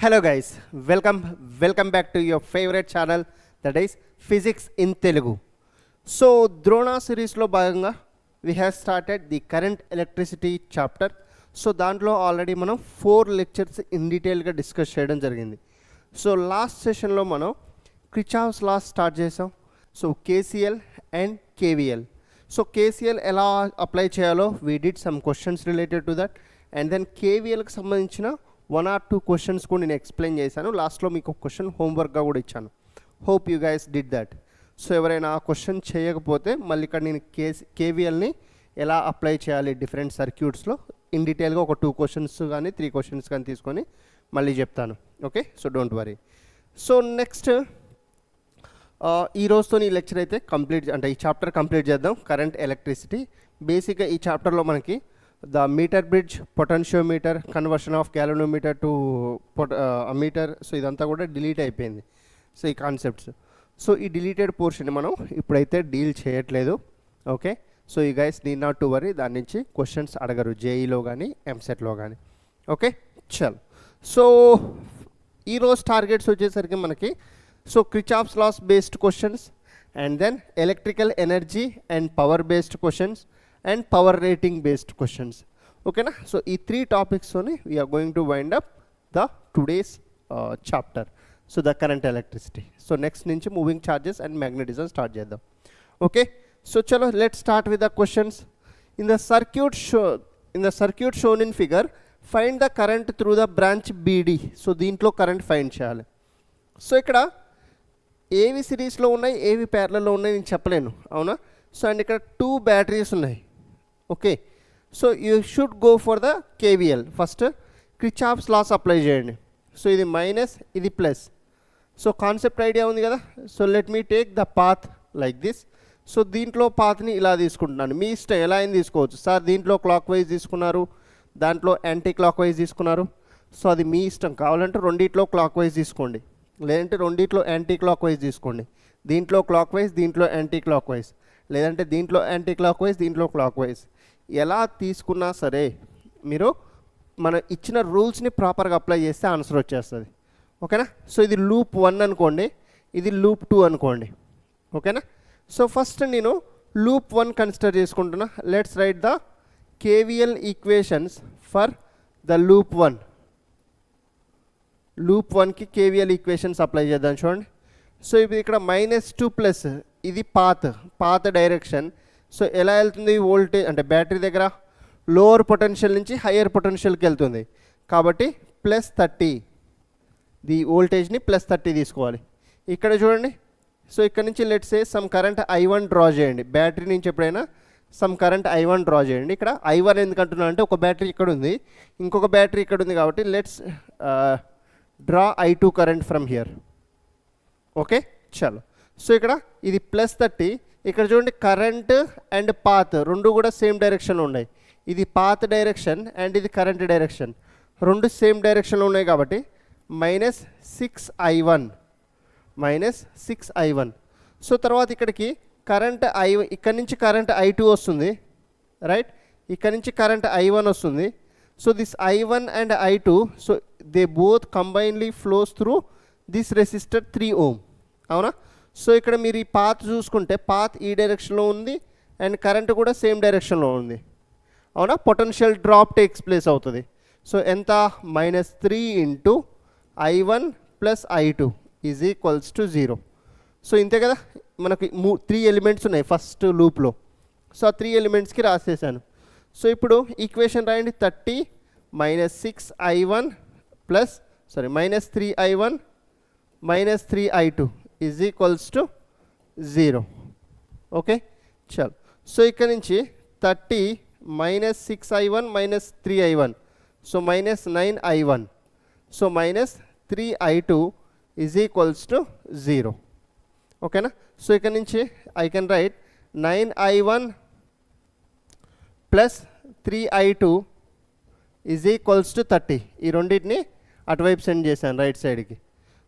Hello guys, welcome back to your favorite channel, that is Physics in Telugu. So Drona series lo bhaganga we have started the current electricity chapter. So dantlo already manam 4 lectures in detail ga discuss cheyadam jarigindi. So last session lo manam Kirchhoff's law start chesam. So KCL and KVL. So KCL ela apply cheyalo we did some questions related to that, and then KVL ki sambandhinchina 1 or 2 questions కూడా నేను explain చేశాను. లాస్ట్లో మీకు ఒక question హోంవర్క్గా కూడా ఇచ్చాను. Hope you guys did that. So ఎవరైనా ఆ క్వశ్చన్ చేయకపోతే మళ్ళీ ఇక్కడ నేను కేవీఎల్ని ఎలా అప్లై చేయాలి డిఫరెంట్ సర్క్యూట్స్లో ఇన్ డీటెయిల్గా ఒక 2 క్వశ్చన్స్ కానీ 3 క్వశ్చన్స్ కానీ తీసుకొని మళ్ళీ చెప్తాను. Okay, so don't worry. So next ఈ రోజుతో ఈ లెక్చర్ అయితే కంప్లీట్, అంటే ఈ చాప్టర్ కంప్లీట్ చేద్దాం. కరెంట్ ఎలక్ట్రిసిటీ బేసిక్గా ఈ చాప్టర్లో మనకి the meter bridge, potentiometer, conversion of galvanometer to meter, so ఇదంతా కూడా డిలీట్ అయిపోయింది. సో ఈ కాన్సెప్ట్స్, సో ఈ డిలీటెడ్ పోర్షన్ మనం ఇప్పుడైతే డీల్ చేయట్లేదు. ఓకే, సో ఈ guys need not to worry, దాని నుంచి క్వశ్చన్స్ అడగరు జేఈలో కానీ ఎంసెట్లో కానీ. ఓకే చల్. సో ఈరోజు టార్గెట్స్ వచ్చేసరికి మనకి so Kirchhoff's laws based questions, and then electrical energy and power based questions and power rating based questions. Okay na? So ee 3 topics only we are going to wind up the today's chapter. So the current electricity. So next nunchi moving charges and magnetism start cheddam. Okay, so chalo let's start with the questions. In the circuit shown in figure, find the current through the branch BD. So దీంట్లో current find చేయాలి. So ఇక్కడ ఏవి సిరీస్లో ఉన్నాయి ఏవి ప్యారలల్లో ఉన్నాయి నేను చెప్పలేను, అవునా? సో అండ్ ఇక్కడ 2 బ్యాటరీస్ ఉన్నాయి. Okay, so you should go for the KVL. First Kirchhoff's laws apply చేయండి. సో ఇది మైనస్, ఇది ప్లస్. సో కాన్సెప్ట్ ఐడియా ఉంది కదా. So let me take the path like this. So దీంట్లో పాత్ని ఇలా తీసుకుంటున్నాను, మీ ఇష్టం ఎలా అయినా తీసుకోవచ్చు. సార్ దీంట్లో క్లాక్ వైజ్ తీసుకున్నారు, దాంట్లో యాంటీ క్లాక్ వైజ్ తీసుకున్నారు. సో అది మీ ఇష్టం, కావాలంటే రెండిట్లో క్లాక్ వైజ్ తీసుకోండి, లేదంటే రెండిట్లో యాంటీ క్లాక్ వైజ్ తీసుకోండి. దీంట్లో క్లాక్ వైజ్, దీంట్లో యాంటీ క్లాక్ వైజ్, లేదంటే దీంట్లో యాంటీ క్లాక్ వైజ్, దీంట్లో క్లాక్ వైజ్. ఎలా తీసుకున్నా సరే మీరు మన ఇచ్చిన రూల్స్ని ప్రాపర్గా అప్లై చేస్తే ఆన్సర్ వచ్చేస్తుంది. ఓకేనా? సో ఇది లూప్ 1 అనుకోండి, ఇది లూప్ 2 అనుకోండి. ఓకేనా? సో ఫస్ట్ నేను లూప్ 1 కన్సిడర్ చేసుకుంటున్నా. Let's write the KVL equations for the loop 1. Loop 1కి కేవీఎల్ ఈక్వేషన్స్ అప్లై చేద్దాం. చూడండి, సో ఇప్పుడు ఇక్కడ -2 ప్లస్, ఇది పాత్ డైరెక్షన్. సో ఎలా వెళ్తుంది వోల్టేజ్, అంటే బ్యాటరీ దగ్గర లోవర్ పొటెన్షియల్ నుంచి హయ్యర్ పొటెన్షియల్కి వెళ్తుంది కాబట్టి +30, ది వోల్టేజ్ని +30 తీసుకోవాలి. ఇక్కడ చూడండి, సో ఇక్కడ నుంచి let's say some current I1 draw చేయండి. బ్యాటరీ నుంచి ఎప్పుడైనా సమ్ కరెంట్ I1 డ్రా చేయండి. ఇక్కడ I1 ఎందుకంటున్నా అంటే ఒక బ్యాటరీ ఇక్కడ ఉంది, ఇంకొక బ్యాటరీ ఇక్కడ ఉంది కాబట్టి let's draw I2 current from here. Okay చలో. సో ఇక్కడ ఇది +30, ఇక్కడ చూడండి కరెంట్ అండ్ పాత్ రెండు కూడా సేమ్ డైరెక్షన్లో ఉన్నాయి. ఇది పాత్ డైరెక్షన్ అండ్ ఇది కరెంట్ డైరెక్షన్, రెండు సేమ్ డైరెక్షన్లో ఉన్నాయి కాబట్టి -6I1. సో తర్వాత ఇక్కడికి కరెంట్ ఇక్కడ నుంచి కరెంట్ I2 వస్తుంది, రైట్? ఇక్కడ నుంచి కరెంట్ I1 వస్తుంది. So this I1 and I2, so they both combinedly flows through this resistor 3 ohm, అవునా? సో ఇక్కడ మీరు ఈ పాత్ చూసుకుంటే పాత్ ఈ డైరెక్షన్లో ఉంది అండ్ కరెంట్ కూడా సేమ్ డైరెక్షన్లో ఉంది, అవునా? పొటెన్షియల్ డ్రాప్ టేక్స్ ప్లేస్ అవుతుంది. సో ఎంత? -3 into I1 + I2 is equals to 0. So ఇంతే కదా, మనకి 3 ఎలిమెంట్స్ ఉన్నాయి ఫస్ట్ లూప్లో. సో ఆ 3 ఎలిమెంట్స్కి రాసేసాను. సో ఇప్పుడు ఈక్వేషన్ రాయండి. 30 -6I1 -3I1 -3I2 is equals to 0. Okay చల్. సో ఇక్కడ నుంచి 30 -6I1 -3I1, so -9I1, so -3I2 is equals to 0. ఓకేనా? సో ఇక్కడ నుంచి I can right 9I1 + 3I2 is equals to 30. ఈ రెండింటిని అటువైపు సెండ్ చేశాను రైట్ సైడ్కి.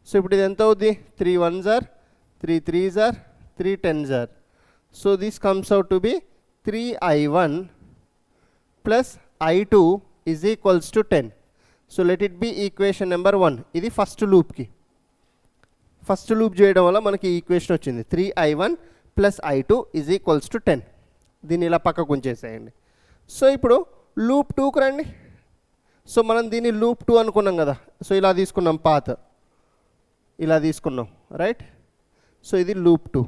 సో ఇప్పుడు ఇది ఎంత అవుద్ది? 3 1s are 3 3s are 3 10s are. So this comes out to B 3I1 + I2 is equals to 10. So let it B equation number 1. ఇది ఫస్ట్ లూప్కి. ఫస్ట్ లూప్ చేయడం వల్ల మనకి ఈక్వేషన్ వచ్చింది 3i1 + i2 = 10. దీన్ని ఇలా పక్కకు ఉంచేసేయండి. సో ఇప్పుడు లూప్ 2కు రండి. సో మనం దీన్ని లూప్ 2 అనుకున్నాం కదా. సో ఇలా తీసుకున్నాం, పాత్ ఇలా తీసుకున్నాం, రైట్. సో ఇది లూప్ 2.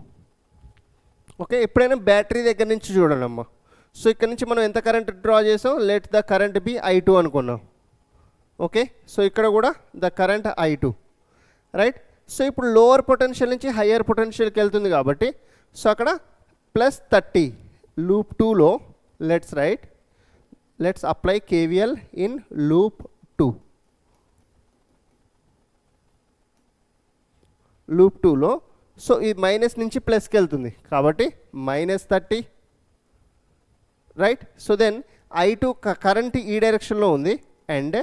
ఓకే, ఎప్పుడైనా బ్యాటరీ దగ్గర నుంచి చూడండి అమ్మ. సో ఇక్కడ నుంచి మనం ఎంత కరెంట్ డ్రా చేసాం, let the current be i2 అనుకున్నాం. ఓకే, సో ఇక్కడ కూడా the current i2, right. So ఇప్పుడు లోవర్ పొటెన్షియల్ నుంచి హయ్యర్ పొటెన్షియల్కి వెళ్తుంది కాబట్టి సో అక్కడ +30 లూప్ 2లో let's apply KVL in loop 2. Loop 2లో సో ఈ మైనస్ నుంచి ప్లస్కి వెళ్తుంది కాబట్టి -30, right. So then i2 current ఈ డైరెక్షన్లో ఉంది and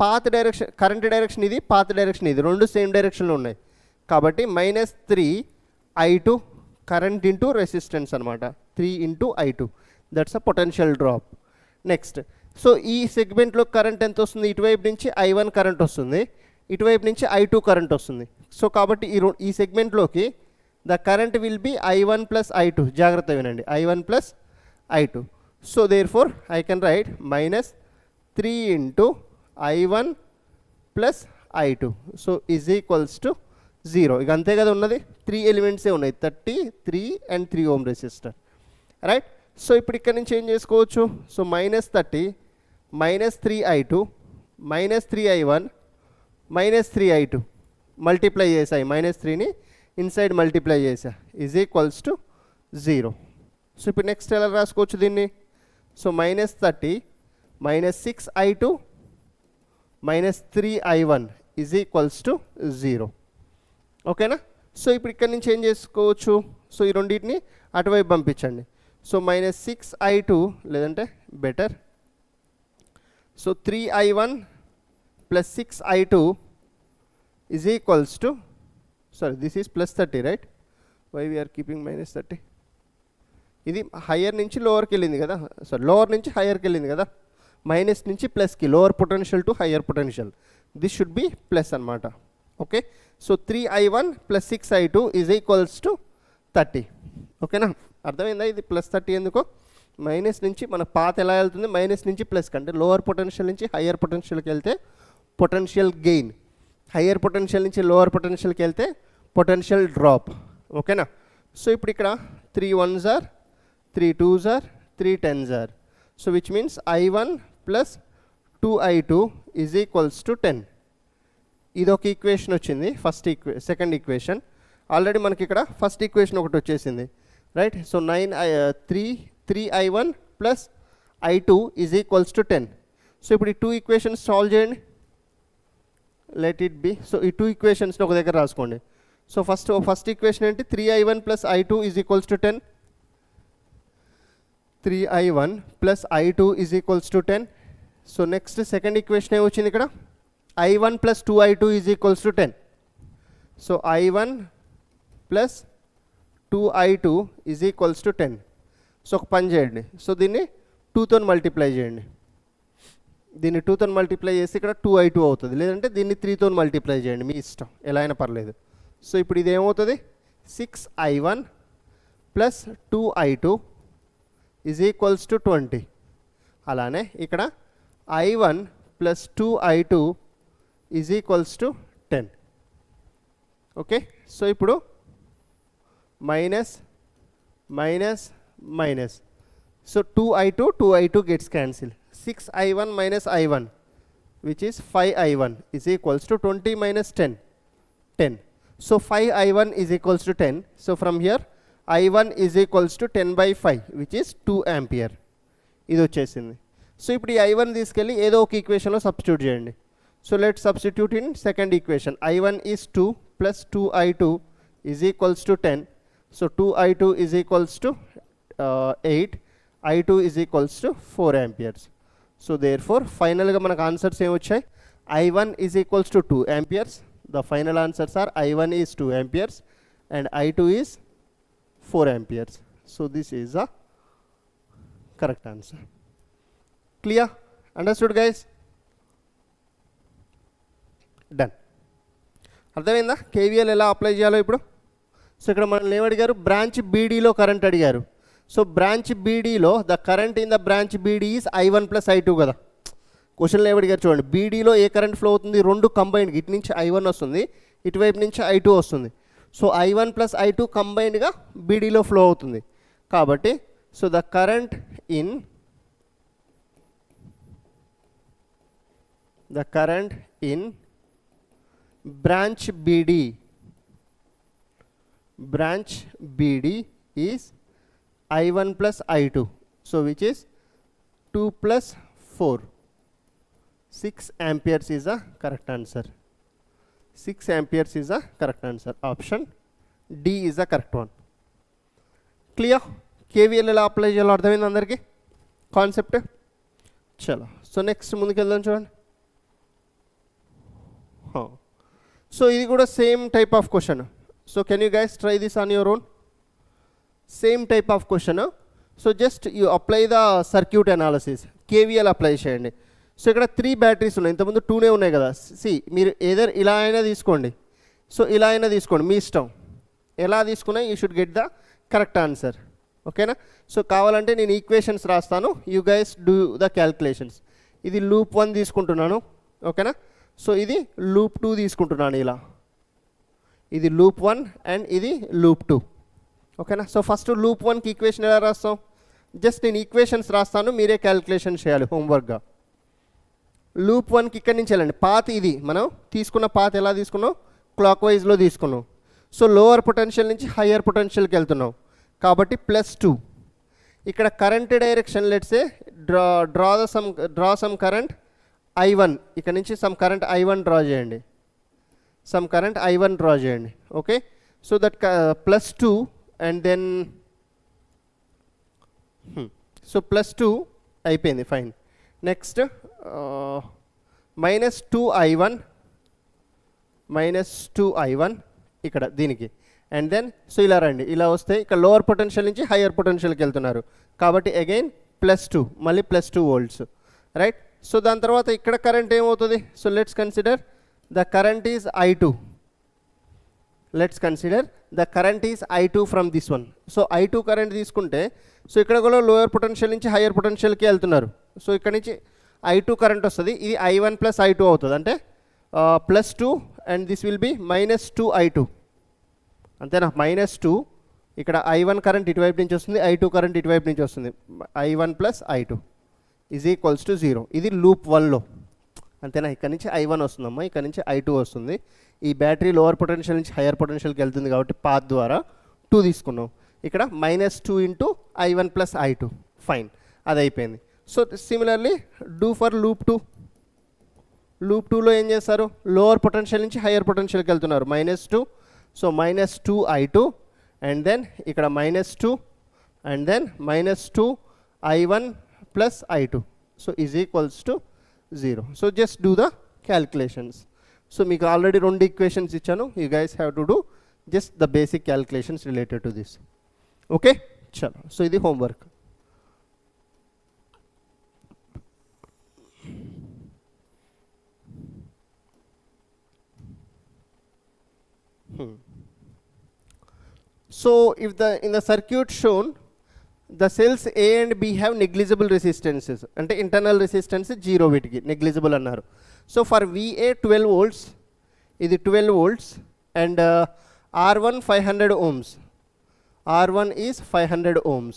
path direction, current direction ఇది, పాత్ డైరెక్షన్ ఇది, రెండు సేమ్ డైరెక్షన్లో ఉన్నాయి కాబట్టి -3i2 కరెంట్ ఇంటూ రెసిస్టెన్స్ అనమాట. 3 × i2, that's a potential drop. Next, so ఈ సెగ్మెంట్లో కరెంట్ ఎంత వస్తుంది, ఇటువైపు నుంచి i1 కరెంట్ వస్తుంది, ఇటువైపు నుంచి i2 కరెంట్ వస్తుంది. సో కాబట్టి ఈ సెగ్మెంట్లోకి the current will be i1 + i2. జాగ్రత్త వినండి, i1 + i2. So therefore I can write -3 × i1 + i2 so = 0. ఇక అంతే కదా ఉన్నది, 3 ఎలిమెంట్సే ఉన్నాయి, 30, 3 and 3 ohm resistor, right. So ఇప్పుడు ఇక్కడ నుంచి ఏం చేసుకోవచ్చు, so -30 -3i2 -3i1 -3i2 multiply చేసాయి, -3ని ఇన్సైడ్ మల్టిప్లై చేసా = 0. సో ఇప్పుడు నెక్స్ట్ ఎలా రాసుకోవచ్చు దీన్ని, సో -30 -6i2 -3i1 = 0. ఓకేనా. సో ఇప్పుడు ఇక్కడ నుంచి ఏం చేసుకోవచ్చు, సో ఈ రెండింటిని అటువైపు పంపించండి. సో -6i2 లేదంటే better, so 3i1 + 6i2 = sorry this is +30, right. Why we're keeping -30, ఇది హయ్యర్ నుంచి లోవర్కి వెళ్ళింది కదా, సారీ లోవర్ నుంచి హయ్యర్కి వెళ్ళింది కదా, మైనస్ నుంచి ప్లస్కి, lower potential to higher potential, this should be plus అనమాట. Okay, so 3i1 + 6i2 = 30. ఓకేనా, అర్థమైందా ఇది +30 ఎందుకో, మైనస్ నుంచి మన పాత్ ఎలా వెళ్తుంది, మైనస్ నుంచి ప్లస్ కంటే లోవర్ పొటెన్షియల్ నుంచి హయ్యర్ పొటెన్షియల్కి వెళ్తే పొటెన్షియల్ గెయిన్, హయ్యర్ పొటెన్షియల్ నుంచి లోవర్ పొటెన్షియల్కి వెళ్తే పొటెన్షియల్ డ్రాప్. ఓకేనా. సో ఇప్పుడు ఇక్కడ 3 1s are 3 2s are 3 10s are, so which means i1 + 2i2 = 10. ఇది ఒక ఈక్వేషన్ వచ్చింది, సెకండ్ ఈక్వేషన్. ఆల్రెడీ మనకి ఇక్కడ ఫస్ట్ ఈక్వేషన్ ఒకటి వచ్చేసింది, right. So 3i1 + i2 = 10. So ఇప్పుడు ఈ 2 ఈక్వేషన్స్ సాల్వ్ చేయండి, లెట్ ఇట్ బి. సో ఈ 2 ఈక్వేషన్స్ని ఒక దగ్గర రాసుకోండి. సో ఫస్ట్ ఈక్వేషన్ ఏంటి, 3i1 + i2 = 10. 3i1 + i2 = 10. So next second equation ఏమొచ్చింది ఇక్కడ, i1 + 2i2 = 10. So i1 + 2i2 = 10. So ఒక పని చేయండి, సో దీన్ని 2తో మల్టిప్లై చేయండి, దీన్ని 2తో మల్టిప్లై చేసి ఇక్కడ 2i2 అవుతుంది, లేదంటే దీన్ని 3తో మల్టిప్లై చేయండి, మీ ఇష్టం ఎలా అయినా పర్లేదు. సో ఇప్పుడు ఇది ఏమవుతుంది, 6i1 + 2i2 = 20. అలానే ఇక్కడ i1 + 2i2 = 10. ఓకే, సో ఇప్పుడు minus minus minus, so 2i2 gets cancelled. 6i1 - i1 which is 5i1 = 20 - 10, 10. So 5i1 = 10. So from here i1 = 10/5 which is 2 ampere. ఇది వచ్చేసింది. సో ఇప్పుడు ఈ i1 తీసుకెళ్ళి ఏదో ఒక ఈక్వేషన్లో సబ్స్టిట్యూట్ చేయండి. So let substitute in second equation. i1 is 2 + 2i2 = 10. So 2i2 = 8, i2 = 4 amperes. So therefore ఫైనల్గా మనకు ఆన్సర్స్ ఏమొచ్చాయి, i1 = 2 amperes. The final answers are i1 is 2 amperes and i2 is 4 amperes. So this is the correct answer. Clear? Understood guys? Done. అర్థమైందా KVL ఎలా apply చేయాలో ఇప్పుడు? So ఇక్కడ మనల్ని ఏమడిగారు, బ్రాంచ్ బీడీలో కరెంట్ అడిగారు. సో బ్రాంచ్ బీడీలో the current in the branch BD is I1 + I2 కదా. క్వశ్చన్లో ఏమడిగారు చూడండి, బీడీలో ఏ కరెంట్ ఫ్లో అవుతుంది, రెండు కంబైన్డ్, ఇటు నుంచి I1 వస్తుంది, ఇటువైపు నుంచి I2 వస్తుంది. సో I1 + I2 కంబైన్డ్గా బీడీలో ఫ్లో అవుతుంది. కాబట్టి so the current in branch BD is I1 + I2. So which is 2 + 4. 6 amperes is the correct answer. 6 amperes is the correct answer. Option D is the correct one. Clear? KVL ఎలా apply చేయాలో అర్థమైంది అందరికీ concept? చలో so next ముందుకు వెళ్దాం చూడండి. So ఇది కూడా same type of question. So can you guys try this on your own? Same type of question. So just you apply the circuit analysis, KVL apply చేయండి. సో ఇక్కడ 3 batteries ఉన్నాయి, ఇంతకుముందు 2 ఉన్నాయి కదా. మీరు ఏదర్ ఇలా అయినా తీసుకోండి, సో ఇలా అయినా తీసుకోండి, మీ ఇష్టం. ఎలా తీసుకున్నా you should get the correct answer. ఓకేనా? సో కావాలంటే నేను ఈక్వేషన్స్ రాస్తాను, you guys do the calculations. ఇది లూప్ 1 తీసుకుంటున్నాను. ఓకేనా? సో ఇది లూప్ 2 తీసుకుంటున్నాను. ఇలా ఇది లూప్ 1 అండ్ ఇది లూప్ 2. ఓకేనా? సో ఫస్ట్ లూప్ 1కి ఈక్వేషన్ ఎలా రాస్తాం? జస్ట్ నేను ఈక్వేషన్స్ రాస్తాను, మీరే క్యాల్కులేషన్ చేయాలి హోంవర్క్గా. లూప్ 1కి ఇక్కడి నుంచి వెళ్ళండి. పాత్ ఇది మనం తీసుకున్న పాత్ ఎలా తీసుకున్నాం, క్లాక్ వైజ్లో తీసుకున్నాం. సో లోవర్ పొటెన్షియల్ నుంచి హయ్యర్ పొటెన్షియల్కి వెళ్తున్నాం కాబట్టి +2. ఇక్కడ current direction let's say draw some current I1. ఇక్కడ నుంచి సమ్ కరెంట్ I1 డ్రా చేయండి, సమ్ కరెంట్ I1 డ్రా చేయండి. Okay? So that +2 and then so +2 అయిపోయింది, ఫైన్. నెక్స్ట్ -2I1 ఇక్కడ దీనికి, అండ్ దెన్ సో ఇలా రండి, ఇలా వస్తే ఇక్కడ లోవర్ పొటెన్షియల్ నుంచి హయ్యర్ పొటెన్షియల్కి వెళ్తున్నారు కాబట్టి అగైన్ +2, మళ్ళీ +2 volts, రైట్? సో దాని తర్వాత ఇక్కడ కరెంట్ ఏమవుతుంది? So let's consider the current is I2. Let's consider the current is I2 from this one. So I2 current తీసుకుంటే సో ఇక్కడ కూడా లోయర్ పొటెన్షియల్ నుంచి హయ్యర్ పొటెన్షియల్కి వెళ్తున్నారు. సో ఇక్కడ నుంచి I2 కరెంట్ వస్తుంది, ఇది I1 + I2 అవుతుంది, అంటే +2 and this will be -2I2. అంతేనా? -2 ఇక్కడ I1 కరెంట్ ఇటువైపు నుంచి వస్తుంది, I2 కరెంట్ ఇటువైపు నుంచి వస్తుంది, I1 + I2 = 0. ఇది లూప్ 1లో, అంతేనా? ఇక్కడ నుంచి I1 వస్తుందమ్మా, ఇక్కడ నుంచి I2 వస్తుంది. ఈ బ్యాటరీ లోవర్ పొటెన్షియల్ నుంచి హయ్యర్ పొటెన్షియల్కి వెళ్తుంది కాబట్టి పాత్ ద్వారా 2 తీసుకున్నాం. ఇక్కడ -2 × I1 + I2, ఫైన్, అది అయిపోయింది. So similarly do for loop 2. Loop 2లో ఏం చేస్తారు? లోవర్ పొటెన్షియల్ నుంచి హయ్యర్ పొటెన్షియల్కి వెళ్తున్నారు, -2. సో -2I2 అండ్ దెన్ ఇక్కడ -2 and then -2I1 + I2, so = 0. So just do the calculations. So మీకు ఆల్రెడీ 2 ఈక్వేషన్స్ ఇచ్చాను, you guys have to do just the basic calculations related to this. Okay? చలో, so ఇది homework. So if in the circuit shown the cells A and B have negligible resistances, అంటే internal resistance 0 వీటికి negligible అన్నారు. So for VA 12 volts, ఇది 12 volts and R1 500 ohms, R1 is 500 ohms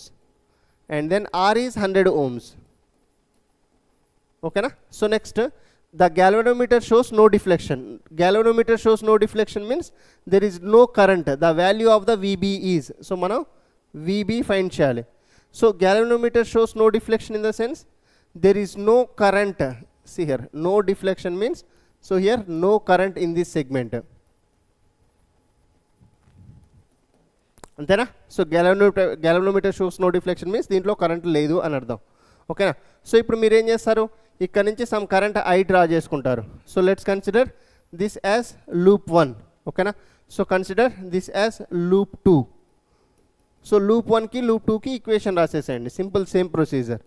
and then R is 100 ohms. ఓకేనా? So next the galvanometer shows no deflection. Galvanometer shows no deflection means there is no current. The value of the VB is, so మనం VB find చేయాలి. So galvanometer shows no deflection in the sense there is no current. See here, no deflection means, so here no current in this segment. అంతేనా? So galvanometer shows no deflection means దీంట్లో current లేదు అని అర్థం. ఓకేనా? So ఇప్పుడు మీరు ఏం చేస్తారు? ఇక్కడ నుంచి సమ్ కరెంట్ I డ్రా చేసుకుంటారు. So let's consider this as loop 1. ఓకేనా? So consider this as loop 2. So loop 1కి లూప్ 2కి ఈక్వేషన్ రాసేసేయండి, simple same procedure.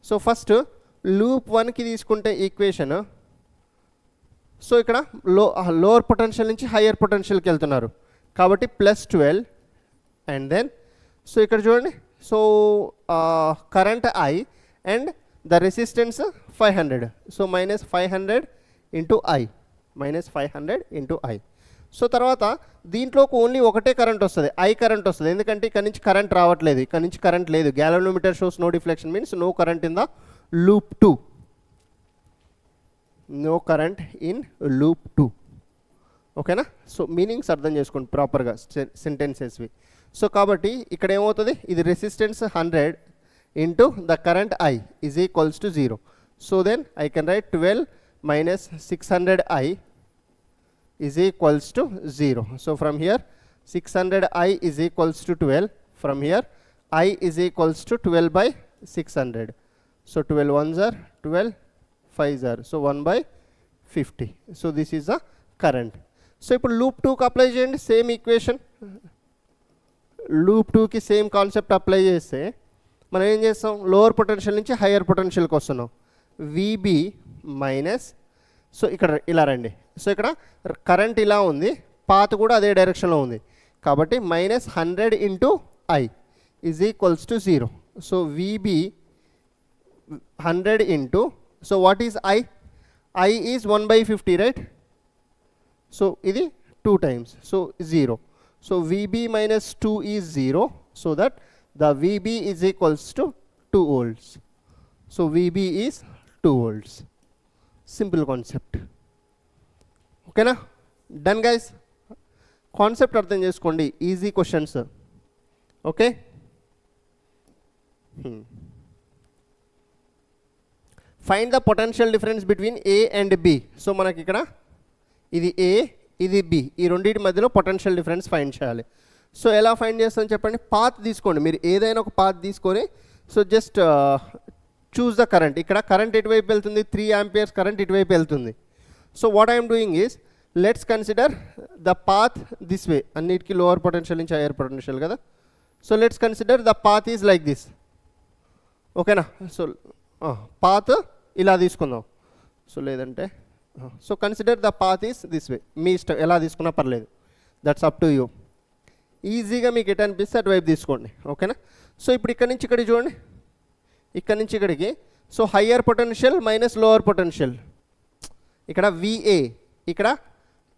So first loop 1కి తీసుకుంటే ఈక్వేషన్, సో ఇక్కడ లోవర్ పొటెన్షియల్ నుంచి హయ్యర్ పొటెన్షియల్కి వెళ్తున్నారు కాబట్టి +12 అండ్ దెన్ సో ఇక్కడ చూడండి so current I and the resistance 500 so -500 into I -500 into I. So తర్వాత దీంట్లోకి ఓన్లీ ఒకటే కరెంట్ వస్తుంది I కరెంట్ వస్తుంది ఎందుకంటే ఇక్కడ నుంచి కరెంట్ రావట్లేదు ఇక్కడ నుంచి కరెంట్ లేదు galvanometer shows no deflection means no current in the loop 2 no current in loop 2 ఓకేనా. సో మీనింగ్స్ అర్థం చేసుకోండి ప్రాపర్గా సెంటెన్సెస్వి. సో కాబట్టి ఇక్కడ ఏమవుతుంది ఇది resistance 100 into the current I is equals to 0. So then I can write 12 minus 600I is equals to 0. So from here 600I is equals to 12. From here I is equals to 12 by 600. So 12 ones are 12, 5s are. So 1 by 50. So this is the current. So ఇప్పుడు loop 2 కి apply చేయండి same equation. loop 2 కి same concept apply చేస్తే మనం ఏం చేస్తాం lower potential నుంచి higher పొటెన్షియల్కి వస్తున్నాం. VB మైనస్ సో ఇక్కడ ఇలా రండి సో ఇక్కడ కరెంట్ ఇలా ఉంది పాత్ కూడా అదే డైరెక్షన్లో ఉంది కాబట్టి -100 into I is equals to 0. So VB 100 into so what is I is 1/50 right. So ఇది 2 times so 0. So VB -2 is 0 so that the VB is equals to 2 volts. So VB is 2 volts. Simple concept ఓకేనా. Done guys concept అర్థం చేసుకోండి easy questions okay. Find the potential difference between A and B. So మనకి ఇక్కడ ఇది A ఇది B ఈ రెండింటి మధ్యలో పొటెన్షియల్ డిఫరెన్స్ ఫైండ్ చేయాలి. సో ఎలా ఫైండ్ చేస్తాం చెప్పండి పాత్ తీసుకోండి మీరు ఏదైనా ఒక పాత్ తీసుకొని so just choose the current. ఇక్కడ కరెంట్ ఎటువైపు వెళ్తుంది 3 amperes కరెంట్ ఇటువైపు వెళ్తుంది. So what I'm doing is let's consider the path this way అన్నిటికీ లోవర్ పొటెన్షియల్ నుంచి హైయర్ పొటెన్షియల్ కదా. So let's consider the path is like this ఓకేనా. So path ఇలా తీసుకుందాం సో లేదంటే so consider the path is this way మీ ఇష్టం ఎలా తీసుకున్నా పర్లేదు దట్స్ అప్ టు యూ. ఈజీగా మీకు ఎటు అనిపిస్తే అటువైపు తీసుకోండి ఓకేనా. సో ఇప్పుడు ఇక్కడ నుంచి ఇక్కడికి చూడండి ఇక్కడ నుంచి ఇక్కడికి so higher potential minus lower potential ఇక్కడ VA ఇక్కడ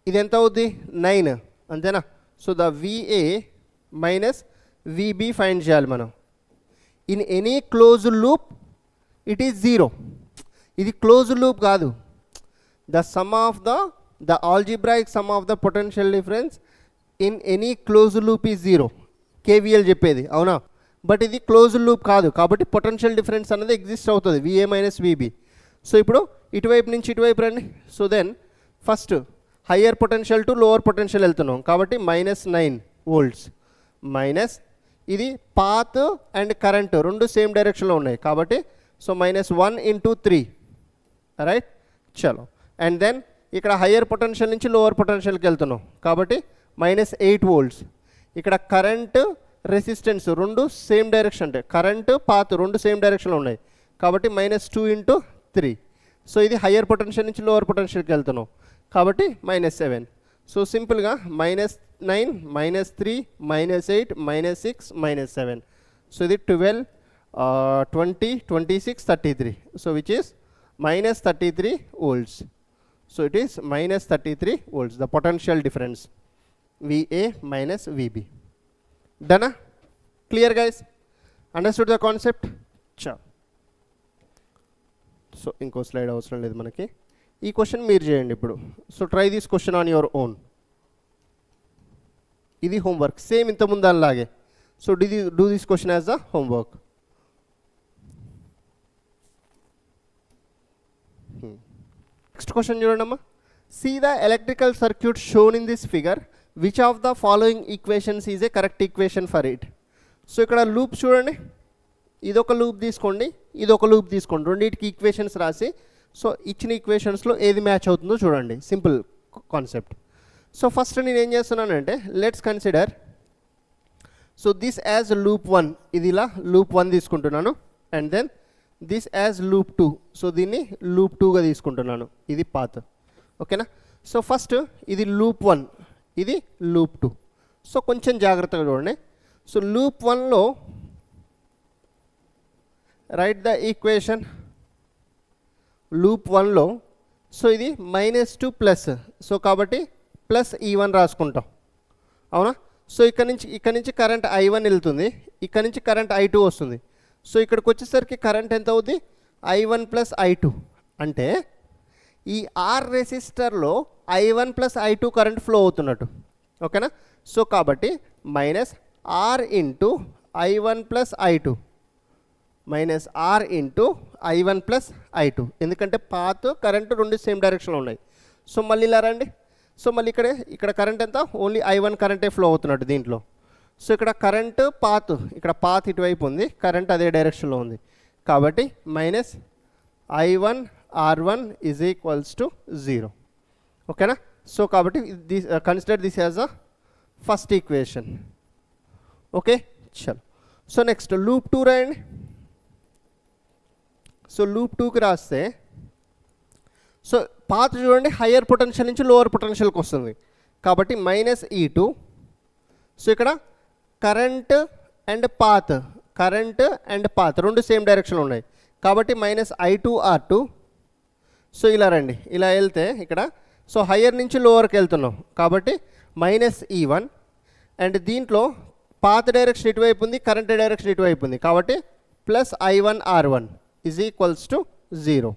ఇది ఎంత అవుద్ది 9 అంతేనా. So the VA minus VB find చేయాలి మనం. In any close loop it is 0. ఇది క్లోజ్ లూప్ కాదు the sum of the algebraic some of the potential difference in any close loop is 0 KVL చెప్పేది అవునా. బట్ ఇది close loop కాదు కాబట్టి potential difference అనేది ఎగ్జిస్ట్ అవుతుంది VA మైనస్ VB. సో ఇప్పుడు ఇటువైపు నుంచి ఇటువైపు రండి. So then first higher potential to lower potential వెళ్తున్నాం కాబట్టి -9 volts మైనస్ ఇది పాత్ అండ్ కరెంట్ రెండు సేమ్ డైరెక్షన్లో ఉన్నాయి కాబట్టి సో -1 ఇంటూ 3 రైట్ చలో. అండ్ దెన్ ఇక్కడ హయ్యర్ పొటెన్షియల్ నుంచి లోవర్ పొటెన్షియల్కి వెళ్తున్నాం కాబట్టి -8 volts. ఇక్కడ కరెంట్ రెసిస్టెన్స్ రెండు సేమ్ డైరెక్షన్ అంటే కరెంట్ పాత్ రెండు సేమ్ డైరెక్షన్లో ఉన్నాయి కాబట్టి -2 ఇంటూ 3. సో ఇది హయ్యర్ పొటెన్షియల్ నుంచి లోవర్ పొటెన్షియల్కి వెళ్తున్నాం కాబట్టి -7. సో సింపుల్గా -9 -3 -8 -6 -7. సో ఇది 12 20 26 33. So which is -33 volts. So it is -33 volts the potential difference VA minus VB. Done? Clear guys? Understood the concept? Sure. So ఇంకో స్లైడ్ అవసరం లేదు మనకి. ఈ క్వశ్చన్ మీరు చేయండి ఇప్పుడు. So try this question on your own. ఇది homework same ఇంతకుముందు అలాగే. So do this question as the homework. Next question చూడండి అమ్మా. See the electrical circuit shown in this figure. Which of the following equations is a correct equation for it? So ఇక్కడ loop చూడండి ఇదొక loop తీసుకోండి ఇదొక loop తీసుకోండి రెండింటికి equations రాసి సో ఇచ్చిన ఈక్వేషన్స్లో ఏది మ్యాచ్ అవుతుందో చూడండి సింపుల్ కాన్సెప్ట్. సో ఫస్ట్ నేను ఏం చేస్తున్నానంటే let's consider so this as loop 1 ఇది ఇలా లూప్ 1 తీసుకుంటున్నాను and then this as loop 2 so దీన్ని లూప్ 2గా తీసుకుంటున్నాను ఇది పాత్. ఓకేనా. సో ఫస్ట్ ఇది లూప్ 1, ఇది లూప్ 2. సో కొంచెం జాగ్రత్తగా చూడండి. సో లూప్ 1లో రైట్ ద ఈక్వేషన్. లూప్ 1లో సో ఇది -2 ప్లస్, సో కాబట్టి ప్లస్ E1 రాసుకుంటాం, అవునా. సో ఇక్కడ నుంచి కరెంట్ I1 వెళ్తుంది, ఇక్కడ నుంచి కరెంట్ I2 వస్తుంది. సో ఇక్కడికి వచ్చేసరికి కరెంట్ ఎంత అవుద్ది, I1 ప్లస్ I2. అంటే ఈ ఆర్ రెసిస్టర్లో I1 plus I2 current flow అవుతున్నట్టు, ఓకేనా. సో కాబట్టి -R into I1 plus I2 -R into I1 plus I2, ఎందుకంటే పాత్ కరెంట్ రెండు సేమ్ డైరెక్షన్లో ఉన్నాయి. సో మళ్ళీ ఇలా రండి. సో మళ్ళీ ఇక్కడ కరెంట్ ఎంత, ఓన్లీ I1 కరెంటే ఫ్లో అవుతున్నట్టు దీంట్లో. సో ఇక్కడ కరెంట్ పాత్, ఇక్కడ పాత్ ఇటువైపు ఉంది, కరెంట్ అదే డైరెక్షన్లో ఉంది, కాబట్టి -I1 R1 is equals to 0, ఓకేనా. సో కాబట్టి consider this as a first equation, okay. చలో. సో నెక్స్ట్ లూప్ 2 రాయండి. సో లూప్ 2కి రాస్తే సో పాత్ చూడండి, హయ్యర్ పొటెన్షియల్ నుంచి లోవర్ పొటెన్షియల్కి వస్తుంది, కాబట్టి -E2. సో ఇక్కడ కరెంట్ అండ్ పాత్ రెండు సేమ్ డైరెక్షన్లో ఉన్నాయి, కాబట్టి -I2R2. సో ఇలా రండి, ఇలా వెళ్తే ఇక్కడ సో హయ్యర్ నుంచి లోవర్కి వెళ్తున్నాం, కాబట్టి -E1. అండ్ దీంట్లో పాత్ డైరెక్షన్ ఇటువైపు ఉంది, కరెంట్ డైరెక్షన్ ఇటువైపు ఉంది, కాబట్టి +I1R1 is equals to 0.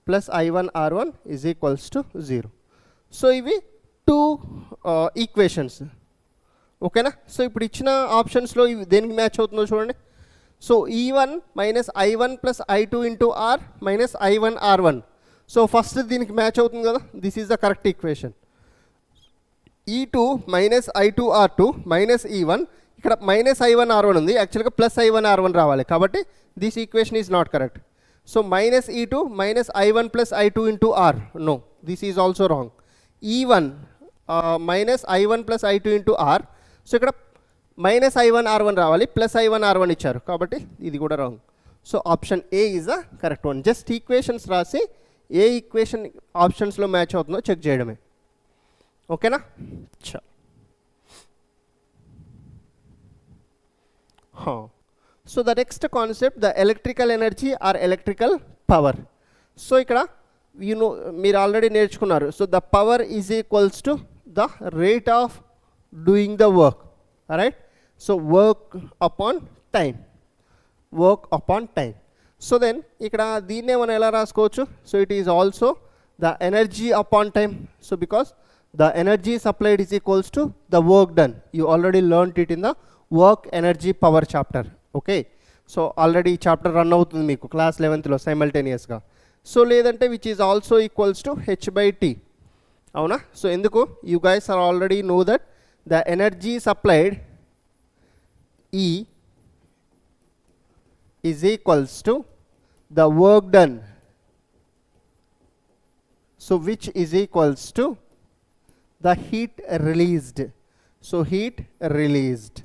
+I1R1 is equals to 0. So ఇవి 2 ఈక్వేషన్స్, ఓకేనా. సో ఇప్పుడు ఇచ్చిన ఆప్షన్స్లో ఇవి దేనికి మ్యాచ్ అవుతుందో చూడండి. So E1 -I1 plus I2 into R -I1R1. So first దీనికి మ్యాచ్ అవుతుంది కదా, this is the correct equation. E2 -I2R2 -E1, ఇక్కడ -I1R1 ఉంది, యాక్చువల్గా +I1R1 రావాలి, కాబట్టి this equation is not correct. So -E2 -I1 plus I2 into R, no, this is also wrong. E1 -I1 plus I2 into R, so ఇక్కడ -I1R1 రావాలి, +I1R1 ఇచ్చారు, కాబట్టి ఇది కూడా wrong. So option A is the correct one. Just equations రాసి ఏ equation ఆప్షన్స్లో match అవుతుందో చెక్ చేయడమే, ఓకేనా. చా so the next concept, the electrical energy or electrical power. So ఇక్కడ మీరు ఆల్రెడీ నేర్చుకున్నారు. So the power is equals to the rate of doing the work, right. So work upon time. So then ఇక్కడ దీన్నే మనం ఎలా రాసుకోవచ్చు, so it is also the energy upon time. So because the energy supplied is equals to the work done. You already learned it in the work energy power chapter, okay. So already ఈ chapter run అవుతుంది మీకు class 11th సైమల్టేనియస్గా. So లేదంటే which is also equals to h/t, అవునా. So ఎందుకు, you guys are already know that the energy supplied E is equals to the work done, so which is equals to the heat released. So heat released,